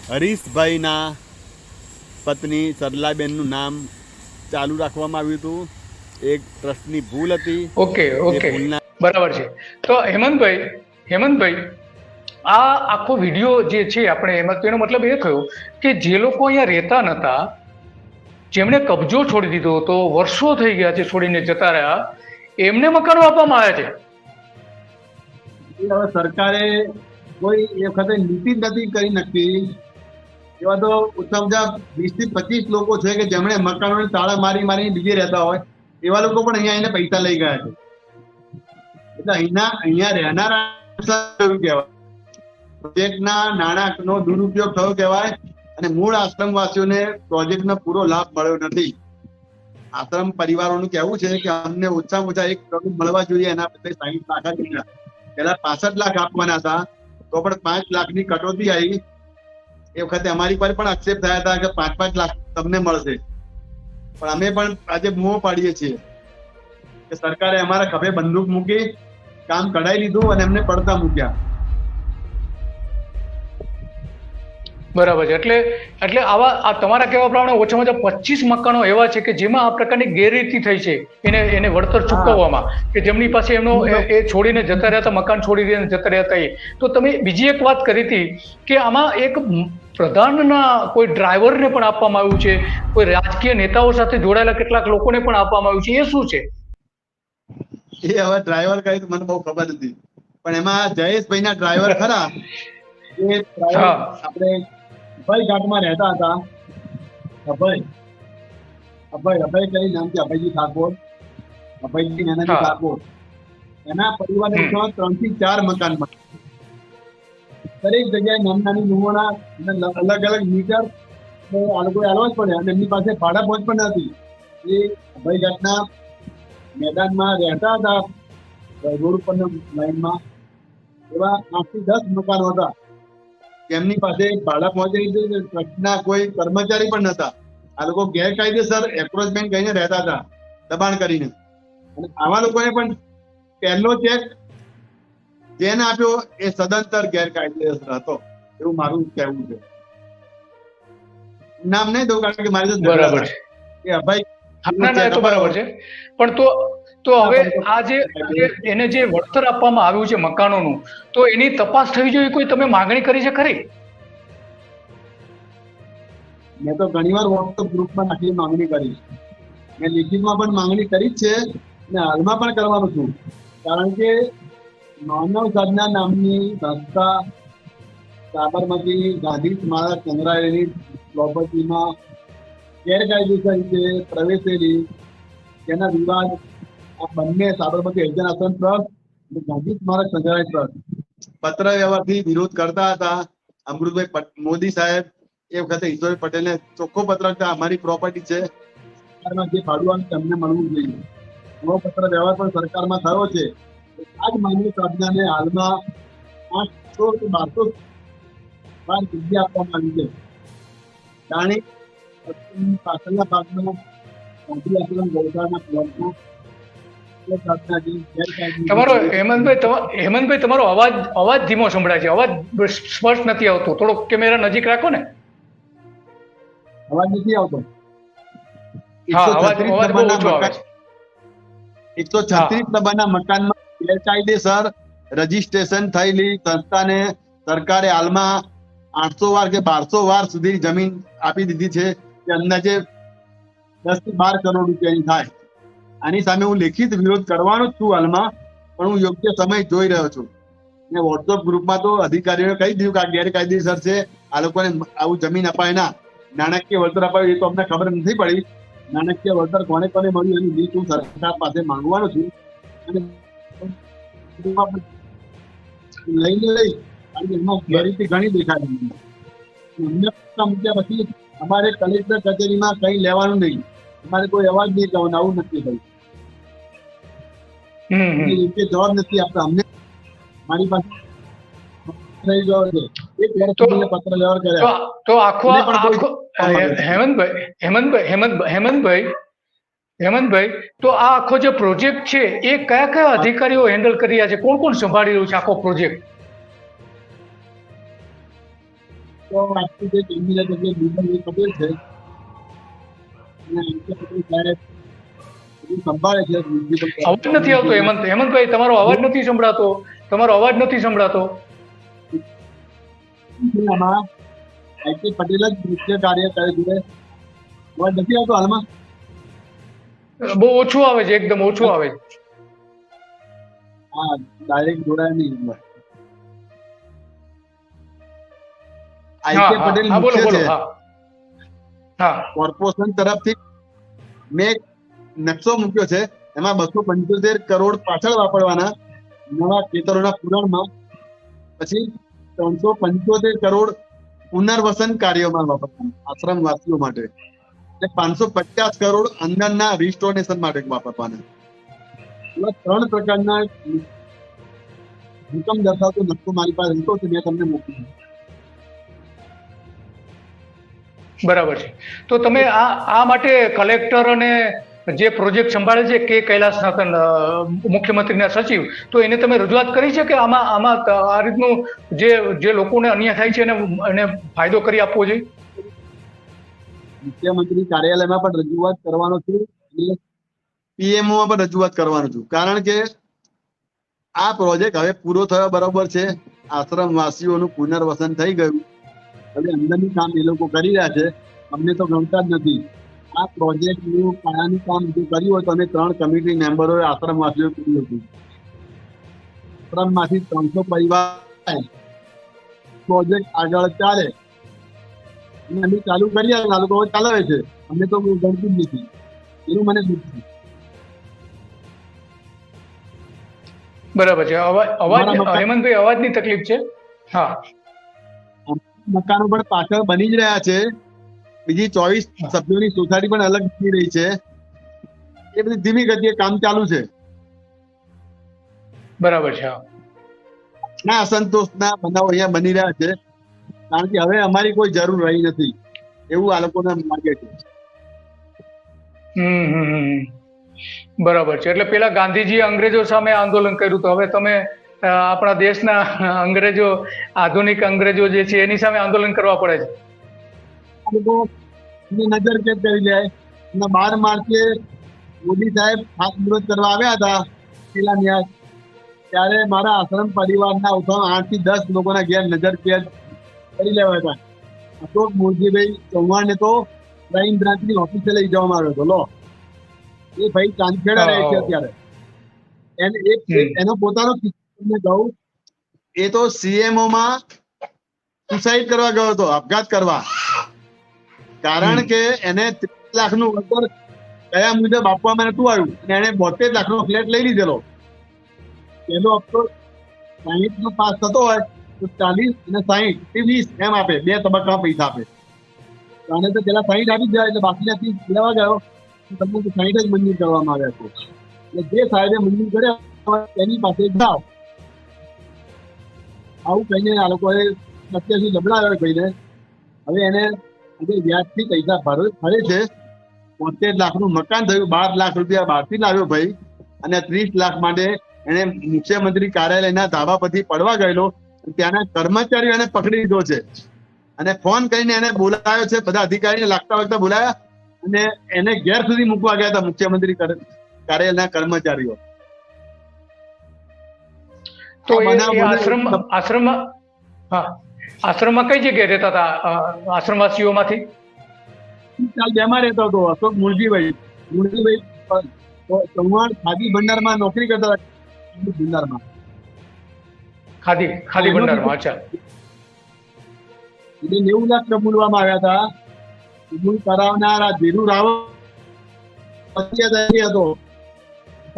હરીશભાઈના પત્ની સરલાબેનનું નામ ચાલુ રાખવામાં આવ્યું હતું. એક ટ્રસ્ટની ભૂલ હતી. ઓકે, બરાબર છે. તો હેમંતભાઈ, આ આખો વિડીયો જે છે આપણે એમાં, તેનો મતલબ એ થયો કે જે લોકો અહીંયા રહેતા નતા, જેમણે કબજો છોડી દીધો હતો, વર્ષો થઈ ગયા છે છોડીને જતા રહ્યા, એમને મકાનો આપવામાં આવ્યા છે. હવે સરકારે કોઈ એ વખતે નીતિ જ નથી કરી નક્કી. એવા તો ઓછામાં ઓછા 20 થી 25 લોકો છે કે જેમણે મકાનોને તાળા મારી બીજે રહેતા હોય, એવા લોકો પણ અહીંયા આવીને પૈસા લઈ ગયા છે. એટલે અહીંયા રહેનારા કહેવાય, પ્રોજેક્ટના નાણાંનો દુરુપયોગ થયો કહેવાય. અને મૂળ આશ્રમવાસીઓને પ્રોજેક્ટનો પૂરો લાભ મળ્યો નથી. આશ્રમ પરિવારોનું કહેવું છે કે અમને ઓછામાં ઓછા 1 કરોડ મળવા જોઈએ, એના બદલે 60 લાખ જ મળ્યા. પહેલા 65 લાખ આપવાના હતા, તો પણ 5 લાખની કટોતી આવી. એ વખતે અમારી પર પણ આક્ષેપ થયા હતા કે 5-5 લાખ તમને મળશે. પણ અમે પણ આજે મોં પાડીએ છીએ કે સરકારે અમારા ખભે બંદૂક મૂકી કામ કઢાઈ લીધું અને એમને પડતા મૂક્યા. બરાબર છે. એટલે આ તમારા કહેવા પ્રમાણે ઓછામાં ઓછા 25 મકાનો એવા છે કે જેમાં આ પ્રકારની ગેરરીતિ થઈ છે એને વળતર ચૂકવવામાં, કે જેમની પાસે એમનો એ છોડીને જતા રહ્યા હતા, મકાન છોડીને જતા રહ્યા હતા. તો તમે બીજી એક વાત કરી હતી કે આમાં એક પ્રધાનના કોઈ ડ્રાઈવરને પણ આપવામાં આવ્યું છે, કોઈ રાજકીય નેતાઓ સાથે જોડાયેલા કેટલાક લોકોને પણ આપવામાં આવ્યું છે. એ શું છે? એ હવે ડ્રાઈવર કઈ મને બહુ ખબર નથી, પણ એમાં જયેશભાઈના ડ્રાઈવર ખરા, એ ડ્રાઈવર આપણે અભય ઘાટમાં રહેતા હતા. અભય કઈ નામ છે, અભયજી ઠાકોર, અભયજી નાનાજી ઠાકોર. એના પરિવારને 3 થી 4 મકાન મળે. દરેક જગ્યાએ નાની રૂમોના અલગ અલગ મીટર આ લોકો આલવા જ પડે અને એમની પાસે ભાડા પહોંચ પણ નથી. એ અભય ઘાટના મેદાનમાં રહેતા હતા, રોડ ઉપરના લાઈનમાં. એવા 8 થી 10 મકાનો હતા. એમની પાસે ભાડા પહોંચી ટ્રસ્ટના કોઈ કર્મચારી પણ નતા. આ લોકો ગેરકાયદેસર એક્રોચમેન્ટ કરીને રહેતા હતા, દબાણ કરીને. અને આવા લોકોને પણ પહેલો ચેક જેને આપ્યો એ સદંતર ગેરકાયદેસર હતો, એવું મારું કહેવું છે. નામ નહીં દઉં કારણ કે મારી બરાબર છે. એ અભય તો બરાબર છે. પણ તો હવે આ જે એને જે વળતર આપવામાં આવ્યું છે મકાનોનું, તો એની તપાસ થવી જોઈએ. કોઈ તમે માંગણી કરી છે ખરી? મેં તો ઘણીવાર વોટ્સઅપ ગ્રુપમાં નાખી માંગણી કરી. મેં લિખિતમાં પણ માંગણી કરી જ છે અને હાલમાં પણ કરવાનું છું. કારણ કે માનવ સાધના નામની સંસ્થા સાબરમતી ગાંધી સ્મારક સંગ્રહાલયની પ્રોપર્ટીમાં ગેરકાયદેસર રીતે પ્રવેશેલી, તેના વિવાદ આ બંને સાબરમતી હરિજન આશ્રમ ટ્રસ્ટ અને ગાંધી સ્મારક સંગ્રહાલય ટ્રસ્ટ પત્ર વ્યવહારથી વિરોધ કરતા હતા. અમૃતભાઈ મોદી સાહેબ એ વખતે ઈશ્વરભાઈ પટેલને ચોખ્ખો પત્ર લખતા, અમારી પ્રોપર્ટી છે, સરકારમાં જે ભાડું આવે તેમને મળવું જોઈએ. એવો પત્ર વ્યવહાર પણ સરકારમાં થયો છે. આ જ માનવ સાધનાને હાલમાં 800 કે 1200 વાર જગ્યા આપવામાં આવી છે. જાણે પાછળના ભાગમાં ગાંધી આશ્રમ ગૌશાળાના પ્લોટમાં તમારો હેમંતભાઈ તમારો અવાજ ધીમો સંભળાય છે. અવાજ સ્પષ્ટ નથી આવતો. થોડો કેમેરા નજીક રાખો ને. અવાજ નથી આવતો. 136 નંબરના મકાનમાં ગેરકાયદેસર રજીસ્ટ્રેશન થયેલી સંસ્થાને સરકારે હાલમાં 800 વાર કે 1200 વાર સુધી જમીન આપી દીધી છે, કે અંદાજે 10 થી 12 કરોડ રૂપિયાની થાય. આની સામે હું લેખિત વિરોધ કરવાનો જ છું હાલમાં, પણ હું યોગ્ય સમય જોઈ રહ્યો છું. ને વોટ્સઅપ ગ્રુપમાં તો અધિકારીઓએ કહી દીધું કે આ ગેરકાયદેસર છે, આ લોકોને આવું જમીન અપાય ના, નાણાકીય વળતર અપાયું એ તો અમને ખબર નથી પડી. નાણાકીય વળતર કોને કોને મળ્યું એની લીસ્ટ હું સરકાર પાસે માંગવાનો છું અને લઈને લઈ કારણ કે એમાં ગેરરીતિ ઘણી દેખાય છે. અમને મૂક્યા પછી અમારે કલેક્ટર કચેરીમાં કઈ લેવાનું નહીં, અમારે કોઈ અવાજ નહીં કરવાનો, આવું નથી થયું. જવાબ નથી આપતા. અમને મારી પાસે થઈ ગયો છે એક વર્ષ સુધી પત્ર વ્યવહાર કર્યા. તો આખો હેમંતભાઈ તો આ આખો જે પ્રોજેક્ટ છે એ કયા કયા અધિકારીઓ હેન્ડલ કરી રહ્યા છે? કોણ કોણ સંભાળી રહ્યું છે આખો પ્રોજેક્ટ? તો આજથી જે કેન્દ્રીય જગ્યાએ બીજાભાઈ પટેલ છે અને અંકિત પટેલ સાહેબ બધું સંભાળે છે. અવાજ નથી આવતો હેમંતભાઈ, તમારો અવાજ નથી સંભળાતો. આમાં અંકિત પટેલ જ મુખ્ય કાર્ય કરે છે. અવાજ નથી આવતો હાલમાં? બહુ ઓછું આવે છે, એકદમ ઓછું આવે છે. હા, ડાયરેક્ટ જોડાય નહીં. આઈકે પટેલ મુખ્ય છે. કોર્પોરેશન તરફથી મેં નકશો મૂક્યો છે, એમાં 275 કરોડ પાછળ વાપરવાના નવા ખેતરોના પુરાણમાં, પછી 375 કરોડ પુનર્વસન કાર્યોમાં વાપરવાના આશ્રમવાસીઓ માટે, અને 550 કરોડ અંદરના રિસ્ટોરેશન માટે વાપરવાના. એવા 3 પ્રકારના હુકમ દર્શાવતો નકશો મારી પાસે હતો, મેં તમને મોકલ્યો. બરાબર છે. તો તમે આ માટે કલેક્ટર અને જે પ્રોજેક્ટ સંભાળે છે કે કૈલાસનાથન મુખ્યમંત્રીના સચિવ, તો એને તમે રજૂઆત કરી છે કે આમાં આ રીતનું જે લોકોને અન્યાય થાય છે એને ફાયદો કરી આપવો જોઈએ? મુખ્યમંત્રી કાર્યાલયમાં પણ રજૂઆત કરવાનો છું અને પીએમઓમાં પણ રજૂઆત કરવાનો છું. કારણ કે આ પ્રોજેક્ટ હવે પૂરો થયો બરોબર છે, આશ્રમવાસીઓનું પુનર્વસન થઈ ગયું, હવે અંદરનું કામ એ લોકો કરી રહ્યા છે, અમને તો ગમતા જ નથી. આ પ્રોજેક્ટનું પાયાનું કામ જો કર્યું હોય તો અમે 3 કમિટી મેમ્બરોએ આશ્રમવાસીઓ કર્યું હતું. આશ્રમમાંથી 300 પરિવાર પ્રોજેક્ટ આગળ ચાલે અને અમે ચાલુ કરીએ, આ લોકો ચલાવે છે, અમને તો ગમતું જ નથી. એનું મને દુઃખ છે. બરાબર છે. હેમંતભાઈ, અવાજની તકલીફ છે. હા, મકાનો પણ પાછળ બની જ રહ્યા છે. બીજી 24 સભ્યોની સોસાયટી પણ અલગ બની રહી છે. એ બધી ધીમી ગતિએ કામ ચાલુ છે. બરાબર છે. ના અસંતોષના બનાવો અહીંયા બની રહ્યા છે, કારણ કે હવે અમારી કોઈ જરૂર રહી નથી એવું આ લોકોને લાગે છે. બરાબર છે. એટલે પેલા ગાંધીજીએ અંગ્રેજો સામે આંદોલન કર્યું, તો હવે તમે આપણા દેશના અંગ્રેજો, આધુનિક અંગ્રેજો જે છે એની સામે આંદોલન કરવા પડે છે. આ લોકો નજર કેદ કરી લે. 12 માર્ચે મોદી સાહેબ ખાસ વિરોધ કરવા આવ્યા હતા પેલા ન્યાય, ત્યારે મારા આશ્રમ પરિવારના 8 થી 10 લોકોના ઘેર નજર કેદ કરી લેવા હતા. અશોક મૂળજીભાઈ ચૌહાણને તો ક્રાઇમ બ્રાન્ચની ઓફિસે લઈ જવામાં આવ્યો હતો. લો, એ ભાઈ ચાંદખેડા રહે છે અત્યારે. એનો પોતાનો કિસ્સો કહું, એ તો સીએમઓ માં સુસાઇડ કરવા ગયો હતો, આપઘાત કરવા. કારણ કે એને 30 લાખનું વળતર કયા મુજબ આપવામાં નતું આવ્યું અને એને 72 લાખનો ફ્લેટ લઈ લીધેલો. પહેલો હપ્તો 60 નો પાસ થતો હોય તો 40 અને 60 એ 20 એમ આપે, 2 તબક્કામાં પૈસા આપે. આને તો પેલા 60 આપી જાય એટલે બાકીનાથી લેવા ગયો, તમને તો 60 જ મંજૂર કરવામાં આવ્યા છે. એટલે જે સાહેબે મંજૂર કર્યા એની પાસે જાઓ. આવું કહીને આ લોકોએ અત્યારથી લબડાવ્યો કહીને હવે એને વ્યાજથી પૈસા ભરે છે. 72 લાખનું મકાન થયું, 12 લાખ રૂપિયા બહારથી લાવ્યો ભાઈ, અને 30 લાખ માટે એને મુખ્યમંત્રી કાર્યાલયના ધાબા પરથી પડવા ગયેલો. ત્યાંના કર્મચારીઓ એને પકડી લીધો છે અને ફોન કરીને એને બોલાવ્યો છે. બધા અધિકારીને લાગતા વખતે બોલાયા અને એને ઘેર સુધી મૂકવા ગયા હતા મુખ્યમંત્રી કાર્યાલયના કર્મચારીઓ. તો આશ્રમમાં કઈ જગ્યાએ રહેતા હતા આશ્રમવાસીઓમાંથી? બેમાં રહેતો હતો અશોક મૂળજીભાઈ ચૌહાણ ખાદી ભંડારમાં નોકરી કરતા હતા. ખાદી ભંડારમાં. અચ્છા. એટલે 90 લાખ કબૂલવામાં આવ્યા હતા. કબૂલ કરાવનાર આ ધીરુ રાવળ હતો.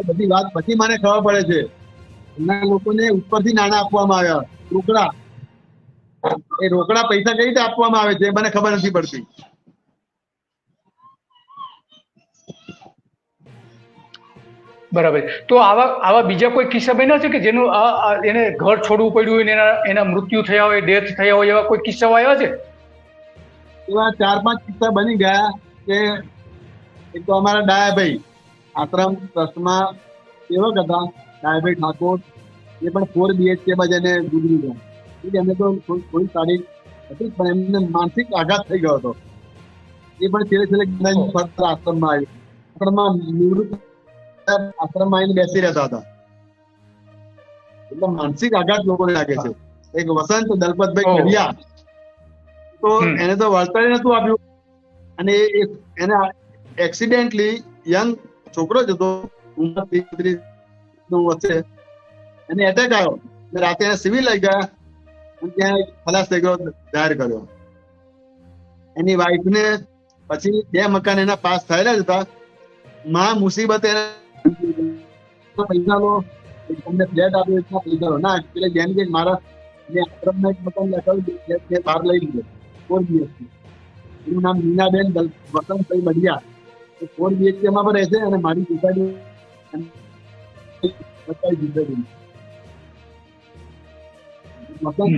બધી વાત પછી મને ખબર પડે છે. એમના લોકોને ઉપરથી નાણાં આપવામાં આવ્યા, રોકડા. એ રોકડા પૈસા કઈ રીતે આપવામાં આવે છે મને ખબર નથી પડતી. બરાબર. તો આવા બીજા કોઈ કિસ્સા બન્યા છે કે જેનું એને ઘર છોડવું પડ્યું હોય ને એના મૃત્યુ થયા હોય, ડેથ થયા હોય, એવા કોઈ કિસ્સાઓ આવ્યા છે? એવા 4-5 કિસ્સા બની ગયા કે એક તો અમારા ડાયાભાઈ આશ્રમ ટ્રસ્ટમાં સેવક હતા, ડાયાભાઈ ઠાકોર. એ પણ 4 BHK માં જઈને ગુજરી ગયા. એમને તો થોડી સારી હતી, પણ એમને માનસિક આઘાત થઈ ગયો હતો. એ પણ છેલ્લે આશ્રમમાં આવ્યું. આશ્રમમાં નિવૃત્ત આશ્રમમાં આવીને બેસી રહેતા હતા. એટલે માનસિક આઘાત લોકોને લાગે છે. એક વસંત દલપતભાઈ કડિયા, તો એને તો વળતર નતું આપ્યું, અને એને એક્સિડેન્ટલી યંગ છોકરો જ હતો, ઉંમર 30 વચ્ચે, એને એટેક આવ્યો. રાતે એને સિવિલ લઈ ગયા અને ત્યાં ખલાસ થઈ ગયો, જાહેર કર્યો. એની વાઈફને પછી 2 મકાન એના પાસ થયેલા જ હતા. મુસીબત એને પૈસા લો, તમને ફ્લેટ આપ્યો, એટલા પૈસા લો. ના, એટલે જેમ કે મારા આશ્રમમાં એક મકાન લખાવ્યું, બહાર લઈ લીધો 4 BHK. એનું નામ મીનાબેન વસંતભાઈ બડિયા. 4 BHK માં પણ રહે છે, અને મારી સોસાયટી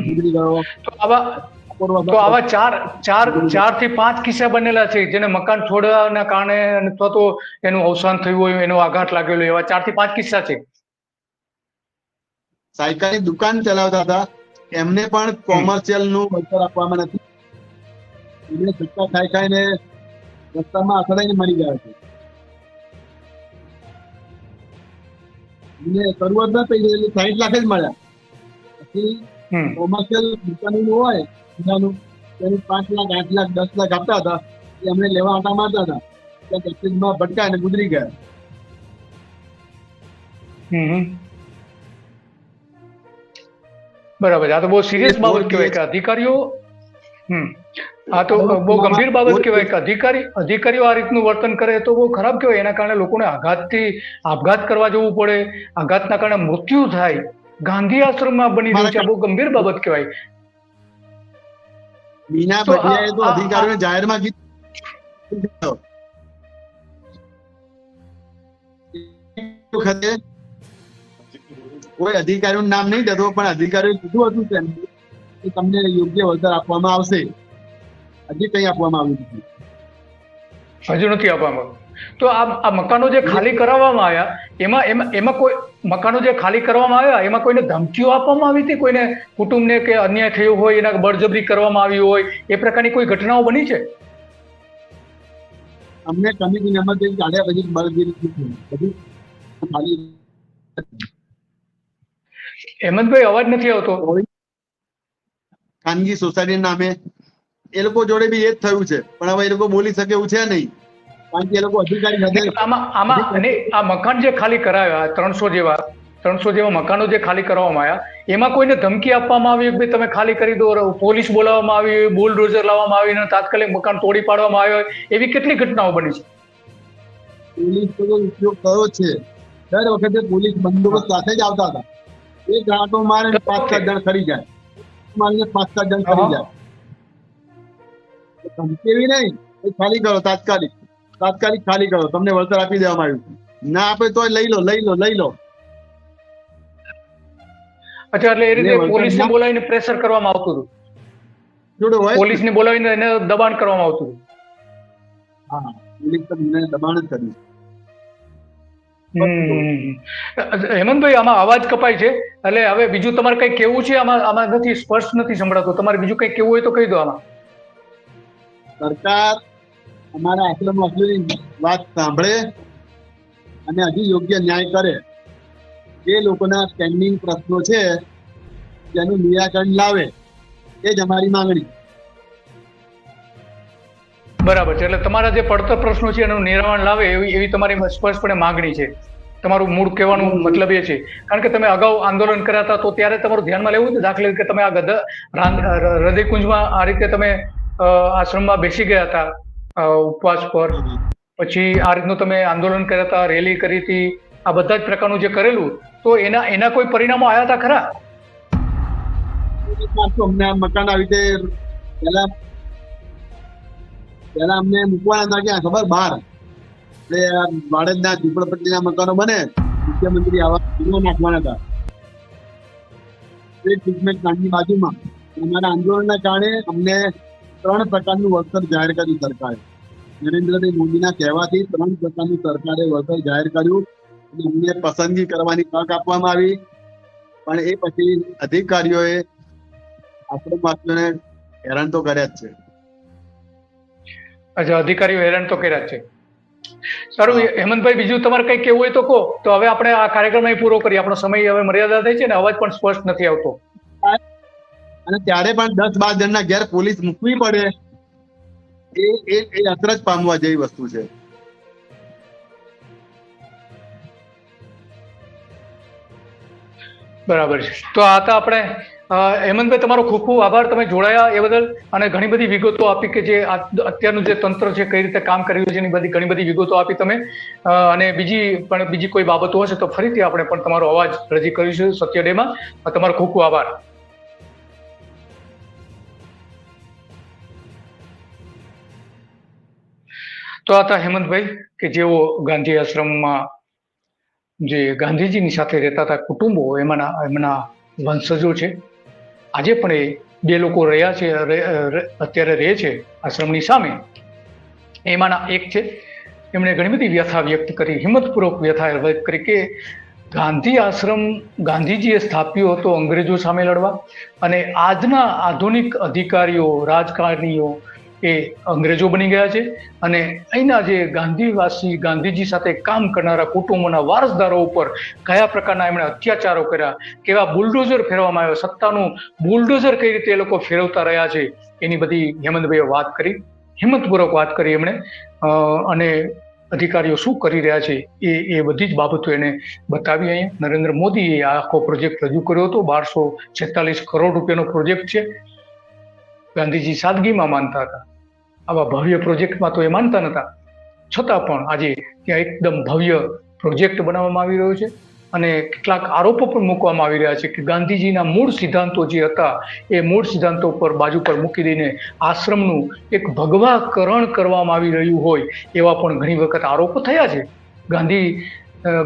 ગુજરી ગયો. તો આવા 4 થી 5 કિસ્સા બનેલા છે જેને મકાન છોડવાના કારણે અથવા તો એનું અવસાન થયું હોય, એનો આઘાત લાગેલો, એવા 4 થી 5 કિસ્સા છે. સાયકલની દુકાન ચલાવતા હતા, એમને પણ કોમર્શિયલ નું વળતર આપવામાં નથી. એમને ધક્કા ખાઈને રસ્તામાં અથડાઈને મરી ગયા છે. એમને શરૂઆતના પૈસા 60 લાખ જ મળ્યા. પછી કોમર્શિયલ દુકાન હોય એનું 5 લાખ, 8 લાખ, 10 લાખ આપતા હતા. એ અમને લેવા આટા મારતા હતા, ત્યાં એક્સિડન્ટમાં ભટકા અને ગુજરી ગયા. બરાબર. આ તો બહુ સિરિયસ બાબત કહેવાય કે અધિકારીઓ આ તો બહુ ગંભીર બાબત કહેવાય કે અધિકારીઓ આ રીતનું વર્તન કરે તો બહુ ખરાબ કહેવાય. એના કારણે લોકોને આપઘાત કરવા જવું પડે, આઘાતના કારણે મૃત્યુ થાય. ગાંધી આશ્રમમાં બની રહ્યું છે, બહુ ગંભીર બાબત કહેવાય. મીના બઢિયાએ તો અધિકારીઓને જાહેરમાં કીધું, કોઈ અધિકારીનું નામ નહીં દેતો, પણ અધિકારીઓ કીધું હતું કે તમને યોગ્ય વળતર આપવામાં આવશે. હજી કઈ આપવામાં આવ્યું નથી, હજુ નથી આપવામાં. તો આ મકાનો જે ખાલી કરાવવામાં આવ્યા, એમાં કોઈ મકાનો જે ખાલી કરવામાં આવ્યા એમાં કોઈને ધમકીઓ આપવામાં આવી હતી, કોઈને કુટુંબને કે અન્યાય થયો હોય, એના બળજબરી કરવામાં આવી હોય, એ પ્રકારની કોઈ ઘટનાઓ બની છે? અમને કમિટી નંબર કાઢ્યા પછી બળજબરી બધું ખાલી. હેમંતભાઈ, અવાજ નથી આવતો. ખાનગી સોસાયટી નામે એ લોકો જોડે બી એ જ થયું છે, પણ હવે એ લોકો બોલી શકે એવું છે નહીં, કારણ કે એ લોકો અધિકારી સાથે. આમાં આ મકાન જે ખાલી કરાવ્યા 300 જેવા મકાનો જે ખાલી કરવામાં આવ્યા, એમાં કોઈને ધમકી આપવામાં આવી કે તમે ખાલી કરી દો, પોલીસ બોલાવવામાં આવી, બુલડોઝર લાવવામાં આવી અને તાત્કાલિક મકાન તોડી પાડવામાં આવ્યો, એવી કેટલી ઘટનાઓ બની છે? પોલીસ ઉપયોગ કર્યો છે. દર વખતે પોલીસ બંદોબસ્ત સાથે જ આવતા હતા. એક રાટો મારે 5-7 જણ ખરી જાય, મારીને 5-7 જણ ખરી જાય. ધમકેવી નહીં, ખાલી કરો, તાત્કાલિક ખાલી કરો, તમને વળતર આપી દેવામાં આવ્યું. ના આપે તો લઈ લો. અચ્છા, એટલે એ રીતે પોલીસને બોલાવીને પ્રેશર કરવામાં આવતું હતું, પોલીસને બોલાવીને એને દબાણ કરવામાં આવતું હતું. હા, પોલીસ દબાણ જ કર્યું. હેમંતભાઈ, આમાં અવાજ કપાય છે, એટલે હવે બીજું તમારે કઈ કેવું છે? આમાં નથી, સ્પષ્ટ નથી સંભળાતું. તમારે બીજું કઈ કેવું હોય તો કહી દો. આમાં સરકાર અમારા આશ્રમવાસીઓની વાત સાંભળે અને હજી યોગ્ય ન્યાય કરે. જે લોકોના પેન્ડિંગ પ્રશ્નો છે તેનું નિરાકરણ લાવે, એ જ અમારી માંગણી. બરાબર છે. એટલે તમારા જે પડતર પ્રશ્નો છે એનું નિરાકરણ લાવે એવી તમારી સ્પષ્ટપણે માંગણી છે. તમારું મૂળ કહેવાનું મતલબ એ છે, કારણ કે તમે અગાઉ આંદોલન કર્યા હતા તો ત્યારે તમારું ધ્યાનમાં લેવું હતું, દાખલા તરીકે તમે આ હૃદયકુંજમાં આ રીતે તમે આશ્રમમાં બેસી ગયા હતા ઉપવાસ પર, પછી આ રીતનું તમે આંદોલન કર્યા હતા, રેલી કરી હતી, આ બધા જ પ્રકારનું જે કરેલું, તો એના કોઈ પરિણામો આવ્યા હતા ખરા? અમને આ મકાન આવી રીતે પેલા અમને મૂકવાના હતા ક્યાં ખબર, બહાર એટલે વાડજના ઝૂંપડપટ્ટીના મકાનો બને, મુખ્યમંત્રી આવાસ નાખવાના હતા એ ટ્રીટમેન્ટ પ્લાન્ટની બાજુમાં. અમારા આંદોલનના કારણે અમને 3 પ્રકારનું વળતર જાહેર કર્યું સરકારે. નરેન્દ્રભાઈ મોદીના કહેવાથી 3 પ્રકારનું સરકારે વળતર જાહેર કર્યું અને અમને પસંદગી કરવાની તક આપવામાં આવી. પણ એ પછી અધિકારીઓએ આશ્રમવાસીઓને હેરાન તો કર્યા જ છે. અચ્છા, અધિકારીઓ હેરાન તો કર્યા છે. સારું હેમંતભાઈ, બીજું તમારે કઈ કેવું હોય તો કહો. તો હવે આપણે આ કાર્યક્રમ અહીં પૂરો કરીએ, આપણો સમય હવે મર્યાદા થઈ છે ને અવાજ પણ સ્પષ્ટ નથી આવતો. અને ત્યારે પણ 10-12 જણના ઘેર પોલીસ મૂકવી પડે એ અચરજ પામવા જેવી વસ્તુ છે. બરાબર છે. તો આ હતા આપણે હેમંતભાઈ, તમારો ખૂબ ખૂબ આભાર, તમે જોડાયા એ બદલ અને ઘણી બધી વિગતો આપી કે જે અત્યારનું જે તંત્ર છે કઈ રીતે કામ કરી રહ્યું છે એની ઘણી બધી વિગતો આપી તમે. અને બીજી કોઈ બાબતો હશે તો ફરીથી આપણે પણ તમારો અવાજ રજૂ કરીશું સત્ય ડેમાં. તમારો ખૂબ ખૂબ આભાર. તો આ હતા હેમંતભાઈ કે જેઓ ગાંધી આશ્રમમાં જે ગાંધીજીની સાથે રહેતા હતા કુટુંબો, એમના વંશજો છે. આજે પણ એ 2 લોકો રહ્યા છે, અત્યારે રહે છે આશ્રમની સામે. એમાંના એક છે, એમણે ઘણી બધી વ્યથા વ્યક્ત કરી, હિંમતપૂર્વક વ્યથા વ્યક્ત કરી કે ગાંધી આશ્રમ ગાંધીજીએ સ્થાપ્યો હતો અંગ્રેજો સામે લડવા, અને આજના આધુનિક અધિકારીઓ, રાજકારણીઓ એ અંગ્રેજો બની ગયા છે. અને અહીંના જે ગાંધીજી સાથે કામ કરનારા કુટુંબોના વારસદારો ઉપર કયા પ્રકારના એમણે અત્યાચારો કર્યા, કેવા બુલડોઝર ફેરવામાં આવ્યા, સત્તાનું બુલડોઝર કઈ રીતે એ લોકો ફેરવતા રહ્યા છે, એની બધી હેમંતભાઈએ વાત કરી, હિંમતપૂર્વક વાત કરી એમણે. અને અધિકારીઓ શું કરી રહ્યા છે એ બધી જ બાબતો એને બતાવી. અહીંયા નરેન્દ્ર મોદીએ આ આખો પ્રોજેક્ટ રજૂ કર્યો હતો. 1246 કરોડ રૂપિયાનો પ્રોજેક્ટ છે. ગાંધીજી સાદગીમાં માનતા હતા, આવા ભવ્ય પ્રોજેક્ટમાં તો એ માનતા નતા, છતાં પણ આજે ત્યાં એકદમ ભવ્ય પ્રોજેક્ટ બનાવવામાં આવી રહ્યો છે. અને કેટલાક આરોપો પણ મૂકવામાં આવી રહ્યા છે કે ગાંધીજીના મૂળ સિદ્ધાંતો જે હતા એ મૂળ સિદ્ધાંતો પર બાજુ પર મૂકી દઈને આશ્રમનું એક ભગવાકરણ કરવામાં આવી રહ્યું હોય એવા પણ ઘણી વખત આરોપો થયા છે.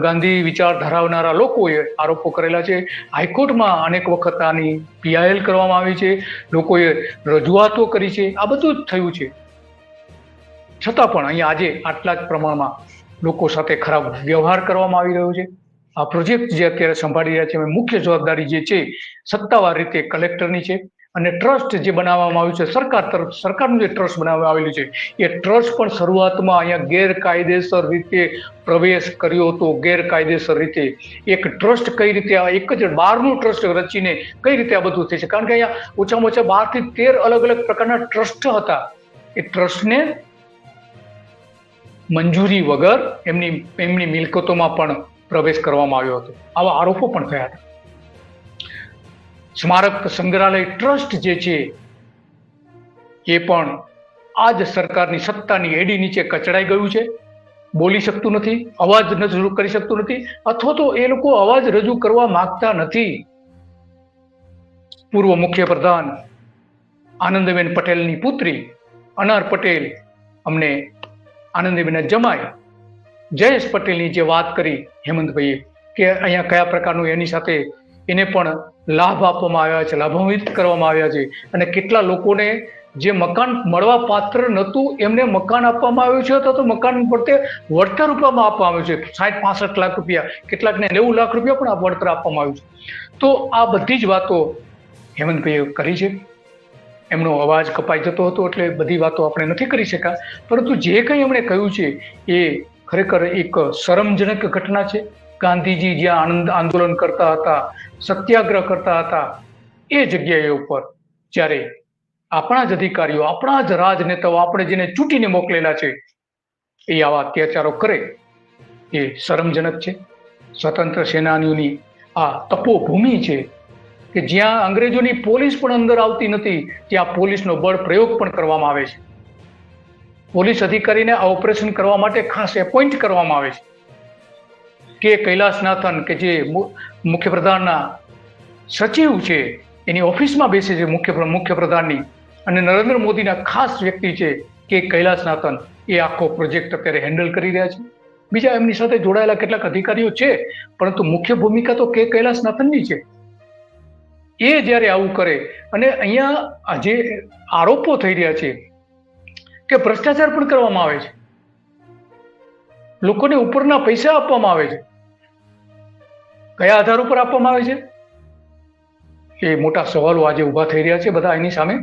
ગાંધી વિચાર ધરાવનારા લોકોએ આરોપો કરેલા છે. હાઈકોર્ટમાં અનેક વખત આની PIL કરવામાં આવી છે, લોકોએ રજૂઆતો કરી છે, આ બધું જ થયું છે. છતાં પણ અહીંયા આજે આટલા જ પ્રમાણમાં લોકો સાથે ખરાબ વ્યવહાર કરવામાં આવી રહ્યો છે. આ પ્રોજેક્ટ જે અત્યારે સંભાળી રહ્યા છે એમાં મુખ્ય જવાબદારી જે છે સત્તાવાર રીતે કલેક્ટરની છે. અને ટ્રસ્ટ જે બનાવવામાં આવ્યું છે સરકારનું જે ટ્રસ્ટ બનાવવામાં આવેલું છે એ ટ્રસ્ટ પણ શરૂઆતમાં અહીંયા ગેરકાયદેસર રીતે પ્રવેશ કર્યો હતો. ગેરકાયદેસર રીતે એક ટ્રસ્ટ કઈ રીતે એક જ 12નું ટ્રસ્ટ રચીને કઈ રીતે આ બધું થઈ છે? કારણ કે અહીંયા ઓછામાં ઓછા 12 થી 13 અલગ અલગ પ્રકારના ટ્રસ્ટ હતા. એ ટ્રસ્ટને મંજૂરી વગર એમની મિલકતોમાં પણ પ્રવેશ કરવામાં આવ્યો હતો. આવા આરોપો પણ થયા હતા. સ્મારક સંગ્રહાલય ટ્રસ્ટ જે છે એ પણ આ જ સરકારની સત્તાની એડી નીચે કચડાઈ ગયું છે. બોલી શકતું નથી, અવાજ રજૂ કરી શકતું નથી, અથવા તો એ લોકો અવાજ રજૂ કરવા માંગતા નથી. પૂર્વ મુખ્યપ્રધાન આનંદીબેન પટેલની પુત્રી અનાર પટેલ, અમને આનંદીબેન જમાઈ જયેશ પટેલની જે વાત કરી હેમંતભાઈએ કે અહીંયા કયા પ્રકારનું એની સાથે એને પણ લાભ આપવામાં આવ્યા છે, લાભાન્વિત કરવામાં આવ્યા છે. અને કેટલા લોકોને જે મકાન મળવા પાત્ર નહોતું એમને મકાન આપવામાં આવ્યું છે, અથવા તો મકાન પડતે વળતર રૂપમાં આપવામાં આવ્યું છે. 60-65 લાખ રૂપિયા, કેટલાકને 90 લાખ રૂપિયા પણ આ વળતર આપવામાં આવ્યું છે. તો આ બધી જ વાતો હેમંતભાઈએ કરી છે. એમનો અવાજ કપાઈ જતો હતો એટલે બધી વાતો આપણે નથી કરી શક્યા, પરંતુ જે કંઈ એમણે કહ્યું છે એ ખરેખર એક શરમજનક ઘટના છે. ગાંધીજી જ્યાં આંદોલન કરતા હતા, સત્યાગ્રહ કરતા હતા, એ જગ્યાએ ઉપર જ્યારે આપણા જ અધિકારીઓ, આપણા જ રાજનેતાઓ, આપણે જેને ચૂંટીને મોકલેલા છે, એ આવા અત્યાચારો કરે એ શરમજનક છે. સ્વતંત્ર સેનાનીઓની આ તપોભૂમિ છે કે જ્યાં અંગ્રેજોની પોલીસ પણ અંદર આવતી નથી, ત્યાં પોલીસનો બળ પ્રયોગ પણ કરવામાં આવે છે. પોલીસ અધિકારીને આ ઓપરેશન કરવા માટે ખાસ એપોઇન્ટ કરવામાં આવે છે કે કૈલાસનાથન કે જે મુખ્યપ્રધાનના સચિવ છે એની ઓફિસમાં બેસે છે મુખ્યપ્રધાનની, અને નરેન્દ્ર મોદીના ખાસ વ્યક્તિ છે કે કૈલાસનાથન એ આખો પ્રોજેક્ટ અત્યારે હેન્ડલ કરી રહ્યા છે. બીજા એમની સાથે જોડાયેલા કેટલાક અધિકારીઓ છે, પરંતુ મુખ્ય ભૂમિકા તો કે કૈલાસનાથનની છે. એ જ્યારે આવું કરે, અને અહીંયા જે આરોપો થઈ રહ્યા છે કે ભ્રષ્ટાચાર પણ કરવામાં આવે છે, લોકોને ઉપરના પૈસા આપવામાં આવે છે, કયા આધાર ઉપર આપવામાં આવે છે એ મોટા સવાલો આજે ઊભા થઈ રહ્યા છે બધા એની સામે.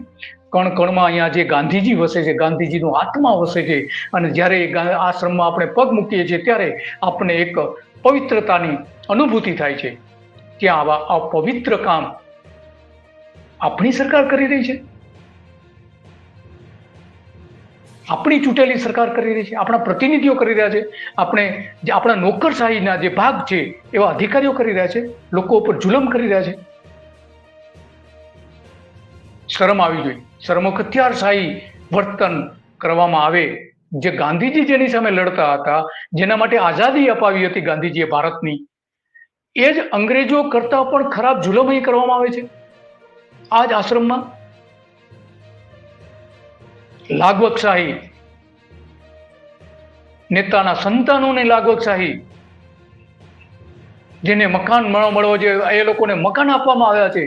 કણ કણમાં અહીંયા જે ગાંધીજી વસે છે, ગાંધીજીનો આત્મા વસે છે, અને જ્યારે એ આશ્રમમાં આપણે પગ મૂકીએ છીએ ત્યારે આપણને એક પવિત્રતાની અનુભૂતિ થાય છે. ત્યાં આવા અપવિત્ર કામ આપણી સરકાર કરી રહી છે, આપણી ચૂંટેલી સરકાર કરી રહી છે, આપણા પ્રતિનિધિઓ કરી રહ્યા છે, આપણા નોકરશાહીના જે ભાગ છે એવા અધિકારીઓ કરી રહ્યા છે, લોકો ઉપર જુલમ કરી રહ્યા છે. શરમ આવી જોઈએ, શર્મખત્યારશાહી વર્તન કરવામાં આવે. જે ગાંધીજી જેની સામે લડતા હતા, જેના માટે આઝાદી અપાવી હતી ગાંધીજીએ ભારતની, એ જ અંગ્રેજો કરતા પણ ખરાબ જુલમ અહીં કરવામાં આવે છે આ જ આશ્રમમાં. લાગવકશાહી, નેતાના સંતાનોને લાગવકશાહી, જેને મકાન મળવો જોઈએ એ લોકોને મકાન આપવામાં આવ્યા છે,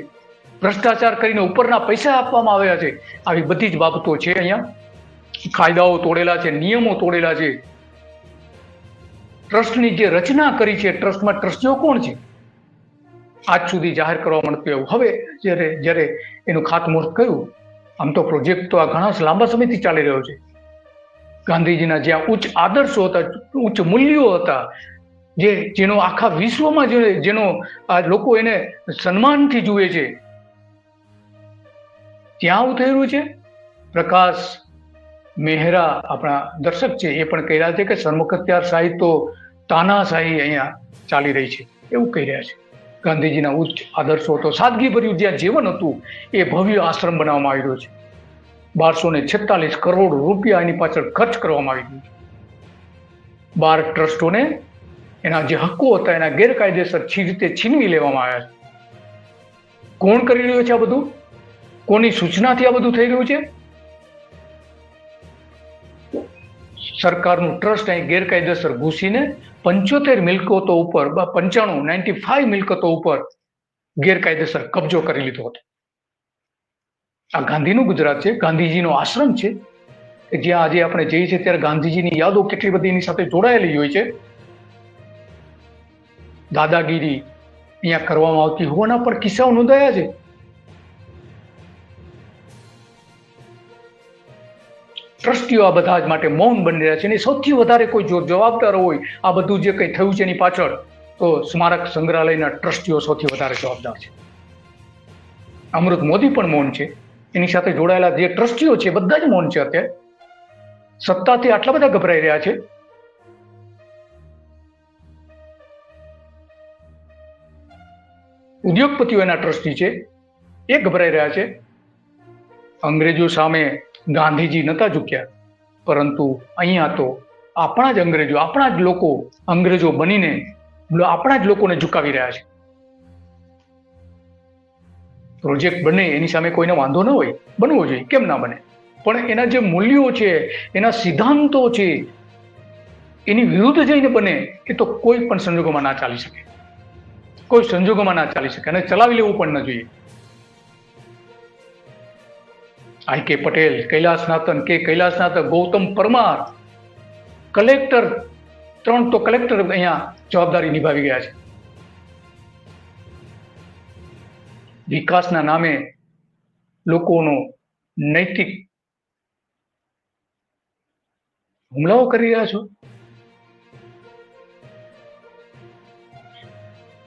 ભ્રષ્ટાચાર કરીને ઉપરના પૈસા આપવામાં આવ્યા છે. આવી બધી જ બાબતો છે. અહીંયા કાયદાઓ તોડેલા છે, નિયમો તોડેલા છે. ટ્રસ્ટની જે રચના કરી છે, ટ્રસ્ટમાં ટ્રસ્ટીઓ કોણ છે આજ સુધી જાહેર કરવા મળતું એવું. હવે જ્યારે એનું ખાતમુહૂર્ત કર્યું, આમ તો પ્રોજેક્ટ તો આ ઘણા લાંબા સમયથી ચાલી રહ્યો છે. ગાંધીજીના જ્યાં ઉચ્ચ આદર્શો હતા, ઉચ્ચ મૂલ્યો હતા, જેનો આખા વિશ્વમાં જેનો આ લોકો એને સન્માનથી જુએ છે, ત્યાં આવું થઈ રહ્યું છે. પ્રકાશ મહેરા આપણા દર્શક છે એ પણ કહી રહ્યા છે કે શર્મખત્યારશાહી તો તાનાશાહી અહીંયા ચાલી રહી છે એવું કહી રહ્યા છે. ગાંધીજીના ઉચ્ચ આદર્શો તો સાદગીભર્યું જ્યાં જીવન હતું એ ભવ્ય આશ્રમ બનાવવામાં આવી રહ્યો છે. 1246 કરોડ રૂપિયા એની પાછળ ખર્ચ કરવામાં આવી રહ્યું છે. 12 ટ્રસ્ટોને એના જે હક્કો હતા એના ગેરકાયદેસર રીતે છીનવી લેવામાં આવ્યા છે. કોણ કરી રહ્યું છે આ બધું? કોની સૂચનાથી આ બધું થઈ રહ્યું છે? સરકારનું ટ્રસ્ટ અહીં ગેરકાયદેસર ઘૂસીને 75 મિલકતો ઉપર 95 મિલકતો ઉપર ગેરકાયદેસર કબજો કરી લીધો હતો. આ ગાંધીનું ગુજરાત છે, ગાંધીજીનો આશ્રમ છે કે જ્યાં આજે આપણે જઈએ છીએ ત્યારે ગાંધીજીની યાદો કેટલી બધી એની સાથે જોડાયેલી હોય છે. દાદાગીરી અહીંયા કરવામાં આવતી હોવાના પણ કિસ્સાઓ નોંધાયા છે. ટ્રસ્ટીઓ આ બધા જ માટે મૌન બની રહ્યા છે. અને સૌથી વધારે કોઈ જો જવાબદાર હોય આ બધું જે કંઈ થયું છે એની પાછળ, તો સ્મારક સંગ્રહાલયના ટ્રસ્ટીઓ સૌથી વધારે જવાબદાર છે. અમૃત મોદી પણ મૌન છે, એની સાથે જોડાયેલા જે ટ્રસ્ટીઓ છે બધા જ મૌન છે. અત્યારે સત્તાથી આટલા બધા ગભરાઈ રહ્યા છે. ઉદ્યોગપતિઓ એના ટ્રસ્ટી છે એ ગભરાઈ રહ્યા છે. અંગ્રેજો સામે ગાંધીજી નતા ઝૂક્યા, પરંતુ અહીંયા તો આપણા જ અંગ્રેજો, આપણા જ લોકો અંગ્રેજો બનીને આપણા જ લોકોને ઝુકાવી રહ્યા છે. પ્રોજેક્ટ બને એની સામે કોઈને વાંધો ન હોય, બનવો જોઈએ, કેમ ના બને, પણ એના જે મૂલ્યો છે, એના સિદ્ધાંતો છે, એની વિરુદ્ધ જઈને બને એ તો કોઈ પણ સંજોગોમાં ના ચાલી શકે, કોઈ સંજોગોમાં ના ચાલી શકે, અને ચલાવી લેવું પણ ન જોઈએ. I.K. પટેલ, કૈલાસનાથન, કે કૈલાસનાથન, ગૌતમ પરમાર, કલેક્ટર, 3 તો કલેક્ટર અહીંયા જવાબદારી નિભાવી ગયા છે. વિકાસના નામે લોકોનો નૈતિક હુમલાઓ કરી રહ્યા છો.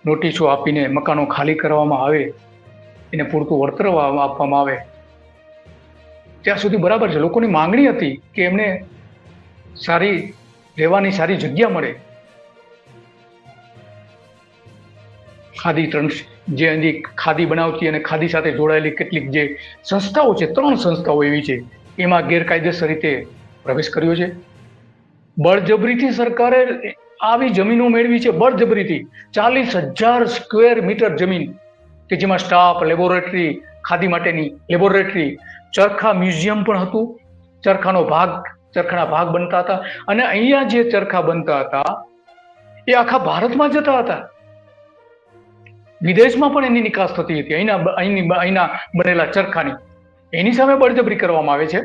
નોટિસો આપીને મકાનો ખાલી કરવામાં આવે, એને પૂરતું વળતર આપવામાં આવે, ત્યાં સુધી બરાબર છે. લોકોની માંગણી હતી કે એમને સારી રહેવાની સારી જગ્યા મળે. ખાદી જે અહીંની ખાદી બનાવતી અને ખાદી સાથે જોડાયેલી કેટલીક જે સંસ્થાઓ છે, 3 સંસ્થાઓ એવી છે, એમાં ગેરકાયદેસર રીતે પ્રવેશ કર્યો છે. બળજબરીથી સરકારે આવી જમીનો મેળવી છે, બળજબરીથી 40,000 સ્ક્વેર મીટર જમીન, કે જેમાં સ્ટાફ, લેબોરેટરી, ખાદી માટેની લેબોરેટરી, ચરખા મ્યુઝિયમ પણ હતું. ચરખાના ભાગ બનતા હતા, અને અહીંયા જે ચરખા બનતા હતા એ આખા ભારતમાં જતા હતા. વિદેશમાં પણ એની નિકાસ થતી હતી અહીંના બનેલા ચરખાની. એની સામે બળજબરી કરવામાં આવે છે.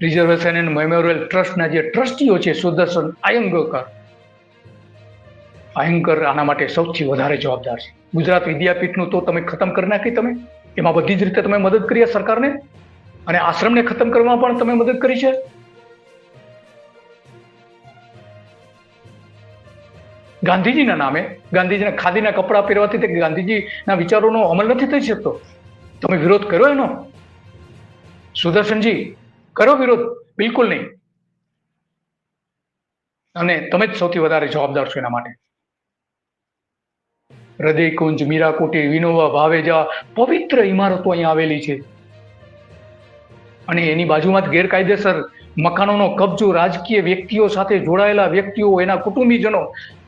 રિઝર્વેશન એન્ડ મેમોરિયલ ટ્રસ્ટના જે ટ્રસ્ટીઓ છે, સુદર્શન આયંકર આના માટે સૌથી વધારે જવાબદાર છે. ગુજરાત વિદ્યાપીઠનું તો તમે ખતમ કરી નાખી, તમે એમાં બધી જ રીતે તમે મદદ કરી સરકારને, અને આશ્રમને ખતમ કરવામાં પણ તમે મદદ કરી છે. ગાંધીજીના નામે, ગાંધીજીના ખાદીના કપડાં પહેરવાથી તે ગાંધીજીના વિચારોનો અમલ નથી થઈ શકતો. તમે વિરોધ કર્યો એનો? સુદર્શનજી, કરો વિરોધ? બિલકુલ નહીં. અને તમે જ સૌથી વધારે જવાબદાર છો એના માટે. હૃદયકુંજ, મીરાકુટી, વિનોબા ભાવે જેવા પવિત્ર ઇમારતો અહીંયા આવેલી છે, અને એની બાજુમાં જ ગેરકાયદેસર મકાનોનો કબજો, રાજકીય વ્યક્તિઓ સાથે જોડાયેલા વ્યક્તિઓ, એના કુટુંબીજનો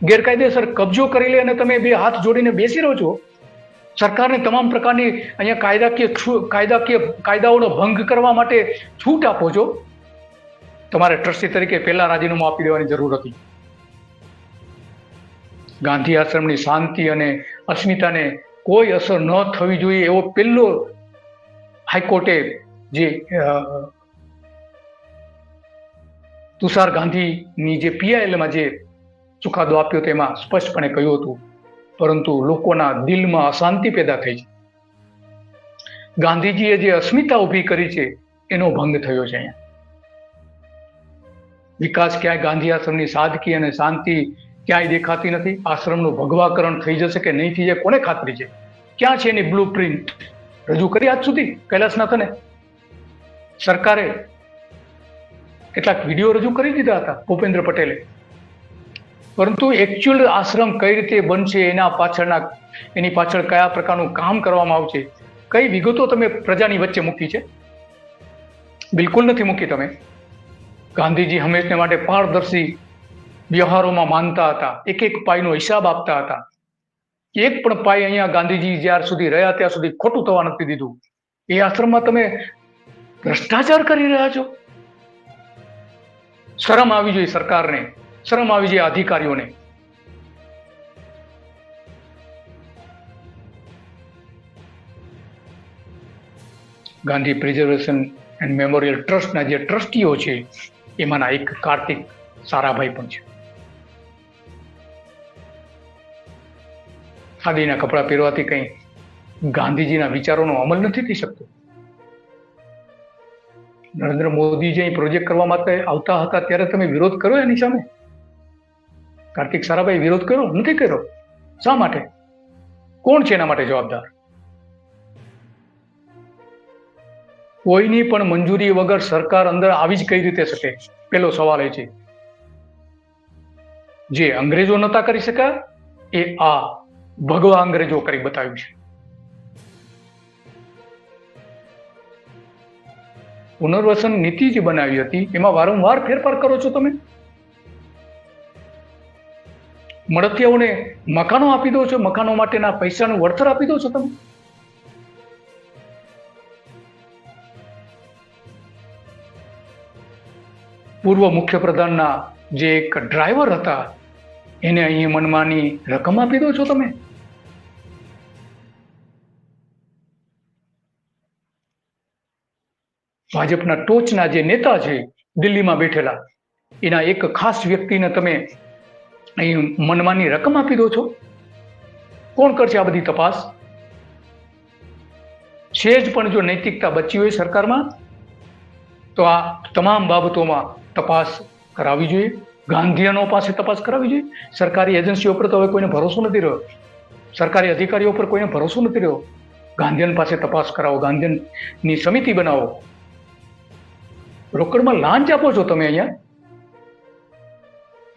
ગેરકાયદેસર કબજો કરી લે, અને તમે બે હાથ જોડીને બેસી રહો છો. સરકારને તમામ પ્રકારની અહીંયા કાયદાઓનો ભંગ કરવા માટે છૂટ આપો છો. તમારે ટ્રસ્ટી તરીકે પહેલા રાજીનામું આપી દેવાની જરૂર હતી. ગાંધી આશ્રમની શાંતિ અને અસ્મિતાને કોઈ અસર ન થવી જોઈએ એવો પહેલો હાઈકોર્ટે જે તુષાર ગાંધીની જે PILમાં જે ચુકાદો આપ્યો તેમાં સ્પષ્ટપણે કહ્યું હતું. પરંતુ લોકોના દિલમાં અશાંતિ પેદા થઈ છે. ગાંધીજીએ જે અસ્મિતા ઊભી કરી છે એનો ભંગ થયો છે. અહીંયા વિકાસ ક્યાંય ગાંધી આશ્રમની સાદગી અને શાંતિ ક્યાંય દેખાતી નથી. આશ્રમનું ભગવાકરણ થઈ જશે કે નહીં થઈ જાય કોને ખાતરી છે? ક્યાં છે એની બ્લુ પ્રિન્ટ? રજૂ કરી આજ સુધી કૈલાસનાથને? સરકારે કેટલાક વિડીયો રજૂ કરી દીધા હતા ભૂપેન્દ્ર પટેલે, પરંતુ એકચ્યુઅલ આશ્રમ કઈ રીતે બનશે, એની પાછળ કયા પ્રકારનું કામ કરવામાં આવશે, કઈ વિગતો તમે પ્રજાની વચ્ચે મૂકી છે? બિલકુલ નથી મૂકી તમે. ગાંધીજી હંમેશને માટે પારદર્શી વ્યવહારોમાં માનતા હતા, એક એક પાઈનો હિસાબ આપતા હતા. એક પણ પાઈ અહીંયા ગાંધીજી જ્યાર સુધી રહ્યા ત્યાં સુધી ખોટું થવા નથી દીધું. એ આશ્રમમાં તમે ભ્રષ્ટાચાર કરી રહ્યા છો. શરમ આવી જોઈએ સરકારને, શરમ આવી જોઈએ અધિકારીઓને. ગાંધી પ્રિઝર્વેશન એન્ડ મેમોરિયલ ટ્રસ્ટના જે ટ્રસ્ટીઓ છે એમાંના એક કાર્તિક સારાભાઈ પણ છે. ખાદીના કપડાં પહેરવાથી કંઈ ગાંધીજીના વિચારોનો અમલ નથી થઈ શકતો. નરેન્દ્ર મોદી જે પ્રોજેક્ટ કરવા માટે આવતા હતા ત્યારે તમે વિરોધ કર્યો એની સામે? કાર્તિક સારાભાઈ વિરોધ કર્યો નથી કર્યો? શા માટે? કોણ છે એના માટે જવાબદાર? કોઈની પણ મંજૂરી વગર સરકાર અંદર આવી જ કઈ રીતે શકે? પેલો સવાલ એ છે. જે અંગ્રેજો નતા કરી શક્યા એ આ ભગવા અંગ્રેજો કરી બતાવ્યું છે. પુનર્વસન નીતિ જે બનાવી હતી એમાં વારંવાર ફેરફાર કરો છો તમે. મળતિયાઓને મકાનો આપી દો છો, મકાનો માટેના પૈસાનું વળતર આપી દો છો તમે. પૂર્વ મુખ્યપ્રધાનના જે એક ડ્રાઈવર હતા એને અહીં મનમાની રકમ આપી દો છો તમે. ભાજપના ટોચના જે નેતા છે દિલ્હીમાં બેઠેલા, એના એક ખાસ વ્યક્તિને તમે અહીં મનમાની રકમ આપી દો છો. કોણ કરશે આ બધી તપાસ? સેજ પણ જો નૈતિકતા બચી હોય સરકારમાં તો આ તમામ બાબતોમાં તપાસ કરાવવી જોઈએ. ગાંધીયનો પાસે તપાસ કરાવવી જોઈએ. સરકારી એજન્સીઓ પર તો હવે કોઈને ભરોસો નથી રહ્યો, સરકારી અધિકારીઓ પર કોઈને ભરોસો નથી રહ્યો. ગાંધીયન પાસે તપાસ કરાવો, ગાંધીયનની સમિતિ બનાવો. રોકડમાં લાંચ આપો છો તમે અહીંયા.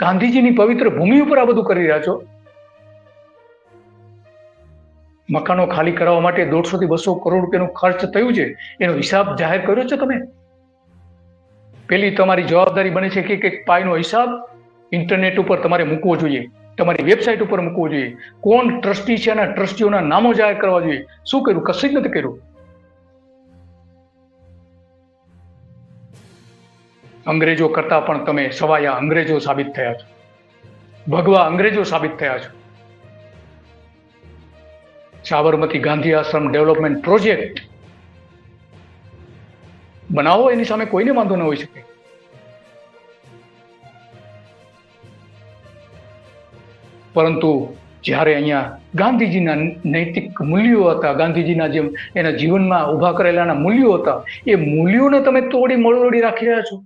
ગાંધીજીની પવિત્ર ભૂમિ ઉપર આ બધું કરી રહ્યા છો. મકાનો ખાલી કરાવવા માટે 150 થી 200 કરોડ રૂપિયાનું ખર્ચ થયું છે, એનો હિસાબ જાહેર કર્યો છે તમે? પેલી તમારી જવાબદારી બને છે કે એક પાયનો હિસાબ ઇન્ટરનેટ ઉપર તમારે મૂકવો જોઈએ, તમારી વેબસાઇટ ઉપર મૂકવો જોઈએ. કોણ ટ્રસ્ટી છે અને ટ્રસ્ટીઓના નામો જાહેર કરવા જોઈએ. શું કર્યું? કશું જ નથી કર્યું. અંગ્રેજો કરતા પણ તમે સવાયા અંગ્રેજો સાબિત થયા છો, ભગવા અંગ્રેજો સાબિત થયા છો. સાબરમતી ગાંધી આશ્રમ ડેવલપમેન્ટ પ્રોજેક્ટ બનાવો, એની સામે કોઈને વાંધો ન હોઈ શકે. પરંતુ જ્યારે અહીંયા ગાંધીજીના નૈતિક મૂલ્યો હતા, ગાંધીજીના જેમ એના જીવનમાં ઉભા કરેલાના મૂલ્યો હતા, એ મૂલ્યોને તમે તોડી મરોડી રાખી રહ્યા છો.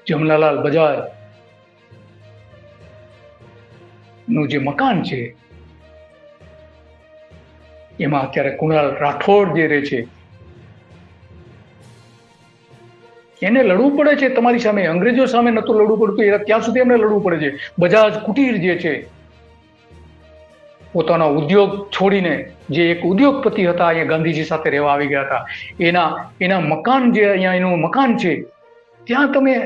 જમનાલાલ બજાજ નું જે મકાન છે એમાં અત્યારે કુણાલ રાઠોડ જે રહે છે, એને લડવું પડે છે તમારી સામે. અંગ્રેજો સામે નતું લડવું પડતું, ત્યાં સુધી એમને લડવું પડે છે. બજાજ કુટીર જે છે, પોતાનો ઉદ્યોગ છોડીને જે એક ઉદ્યોગપતિ હતા, અહીંયા ગાંધીજી સાથે રહેવા આવી ગયા હતા, એના મકાન જે અહીંયા એનું મકાન છે, ત્યાં તમે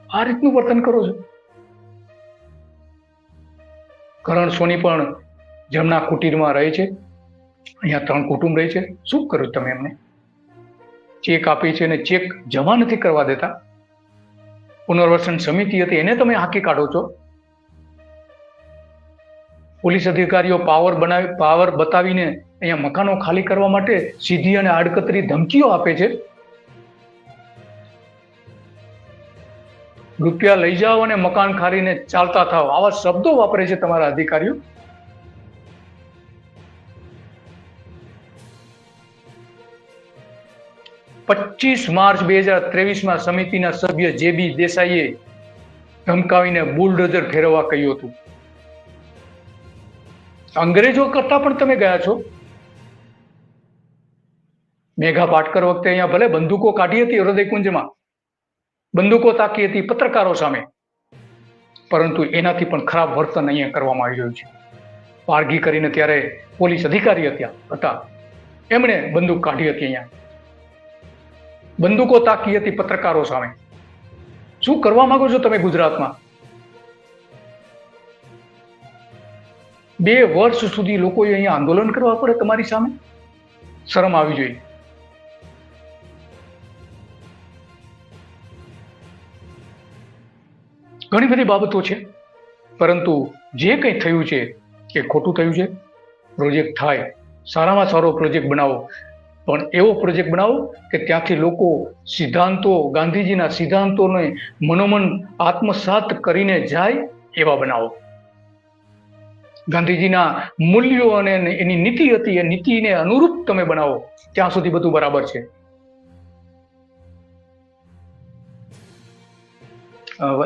આ રીતનું વર્તન કરો છો. કરણ સોની પણ જમના કુટીરમાં રહે છે, અહીંયા 3 કુટુંબ રહે છે. શું કર્યું તમે એમને? ચેક આપી છે અને ચેક જમા નથી કરવા દેતા. પુનર્વસન સમિતિ હતી એને તમે હાંકી કાઢો છો. પોલીસ અધિકારીઓ પાવર બતાવીને અહીંયા મકાનો ખાલી કરવા માટે સીધી અને આડકતરી ધમકીઓ આપે છે. રૂપિયા લઈ જાઓ અને મકાન ખાલીને ચાલતા થાવ, આવા શબ્દો વાપરે છે તમારા અધિકારીઓ. માર્ચ 2023 સમિતિના સભ્ય JB દેસાઈએ ધમકાવીને બુલડોઝર ફેરવવા કહ્યું હતું. અંગ્રેજો કરતા પણ તમે ગયા છો. મેઘા પાટકર વખતે અહીંયા ભલે બંદૂકો કાઢી હતી, હૃદયકુંજમાં બંદૂકો તાકી હતી પત્રકારો સામે, પરંતુ એનાથી પણ ખરાબ વર્તન અહીંયા કરવામાં આવી રહ્યું છે. પારગી કરીને ત્યારે પોલીસ અધિકારી હતા, એમણે બંદૂક કાઢી હતી, અહીંયા બંદૂકો તાકી હતી પત્રકારો સામે. શું કરવા માંગો છો તમે ગુજરાતમાં? 2 વર્ષ સુધી લોકોએ અહીંયા આંદોલન કરવા પડે તમારી સામે? શરમ આવી જોઈએ. ઘણી બધી બાબતો છે, પરંતુ જે કંઈ થયું છે એ ખોટું થયું છે. પ્રોજેક્ટ થાય, સારામાં સારો પ્રોજેક્ટ બનાવો, પણ એવો પ્રોજેક્ટ બનાવો કે ત્યાંથી લોકો સિદ્ધાંતો, ગાંધીજીના સિદ્ધાંતોને મનોમન આત્મસાત કરીને જાય એવા બનાવો. ગાંધીજીના મૂલ્યો અને એની નીતિ હતી, એ નીતિને અનુરૂપ તમે બનાવો, ત્યાં સુધી બધું બરાબર છે.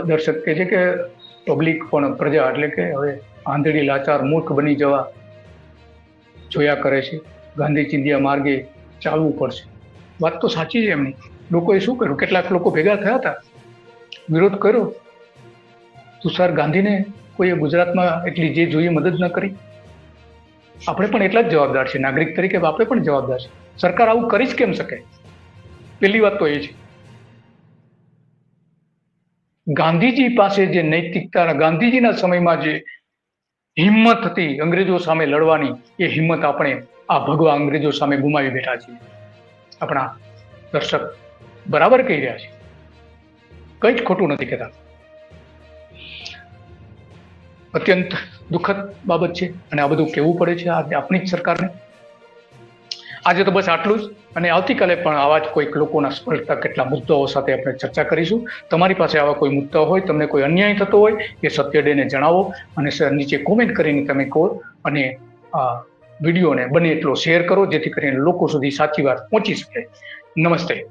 દર્શક કહે છે કે પબ્લિક પણ પ્રજા એટલે કે હવે આંધળી લાચાર મૂર્ખ બની જવા જોયા કરે છે. ગાંધી ચિંધ્યા માર્ગે ચાલવું પડશે. વાત તો સાચી છે એમની. લોકોએ શું કર્યું? કેટલાક લોકો ભેગા થયા હતા, વિરોધ કર્યો. તુષાર ગાંધીને કોઈએ ગુજરાતમાં એટલી જે જોઈએ મદદ ન કરી. આપણે પણ એટલા જ જવાબદાર છે, નાગરિક તરીકે આપણે પણ જવાબદાર છે. સરકાર આવું કરી જ કેમ શકે? પહેલી વાત તો એ છે. ગાંધીજી પાસે જે નૈતિકતા, ગાંધીજીના સમયમાં જે હિંમત હતી અંગ્રેજો સામે લડવાની, એ હિંમત આપણે આ ભગવા અંગ્રેજો સામે ગુમાવી બેઠા છીએ. આપણા દર્શક બરાબર કહી રહ્યા છે, કંઈ જ ખોટું નથી કહેતા. અત્યંત દુઃખદ બાબત છે અને આ બધું કહેવું પડે છે આપણી જ સરકારને. આજે તો બસ આટલું જ, અને આવતીકાલે પણ આવા જ કોઈક લોકોના સ્પર્શતા કેટલા મુદ્દાઓ સાથે આપણે ચર્ચા કરીશું. તમારી પાસે આવા કોઈ મુદ્દા હોય, તમને કોઈ અન્યાય થતો હોય, એ સત્ય ડેને જણાવો અને નીચે કોમેન્ટ કરીને તમે કહો, અને આ વિડીયોને બને એટલો શેર કરો જેથી કરીને લોકો સુધી સાચી વાત પહોંચી શકે. નમસ્તે.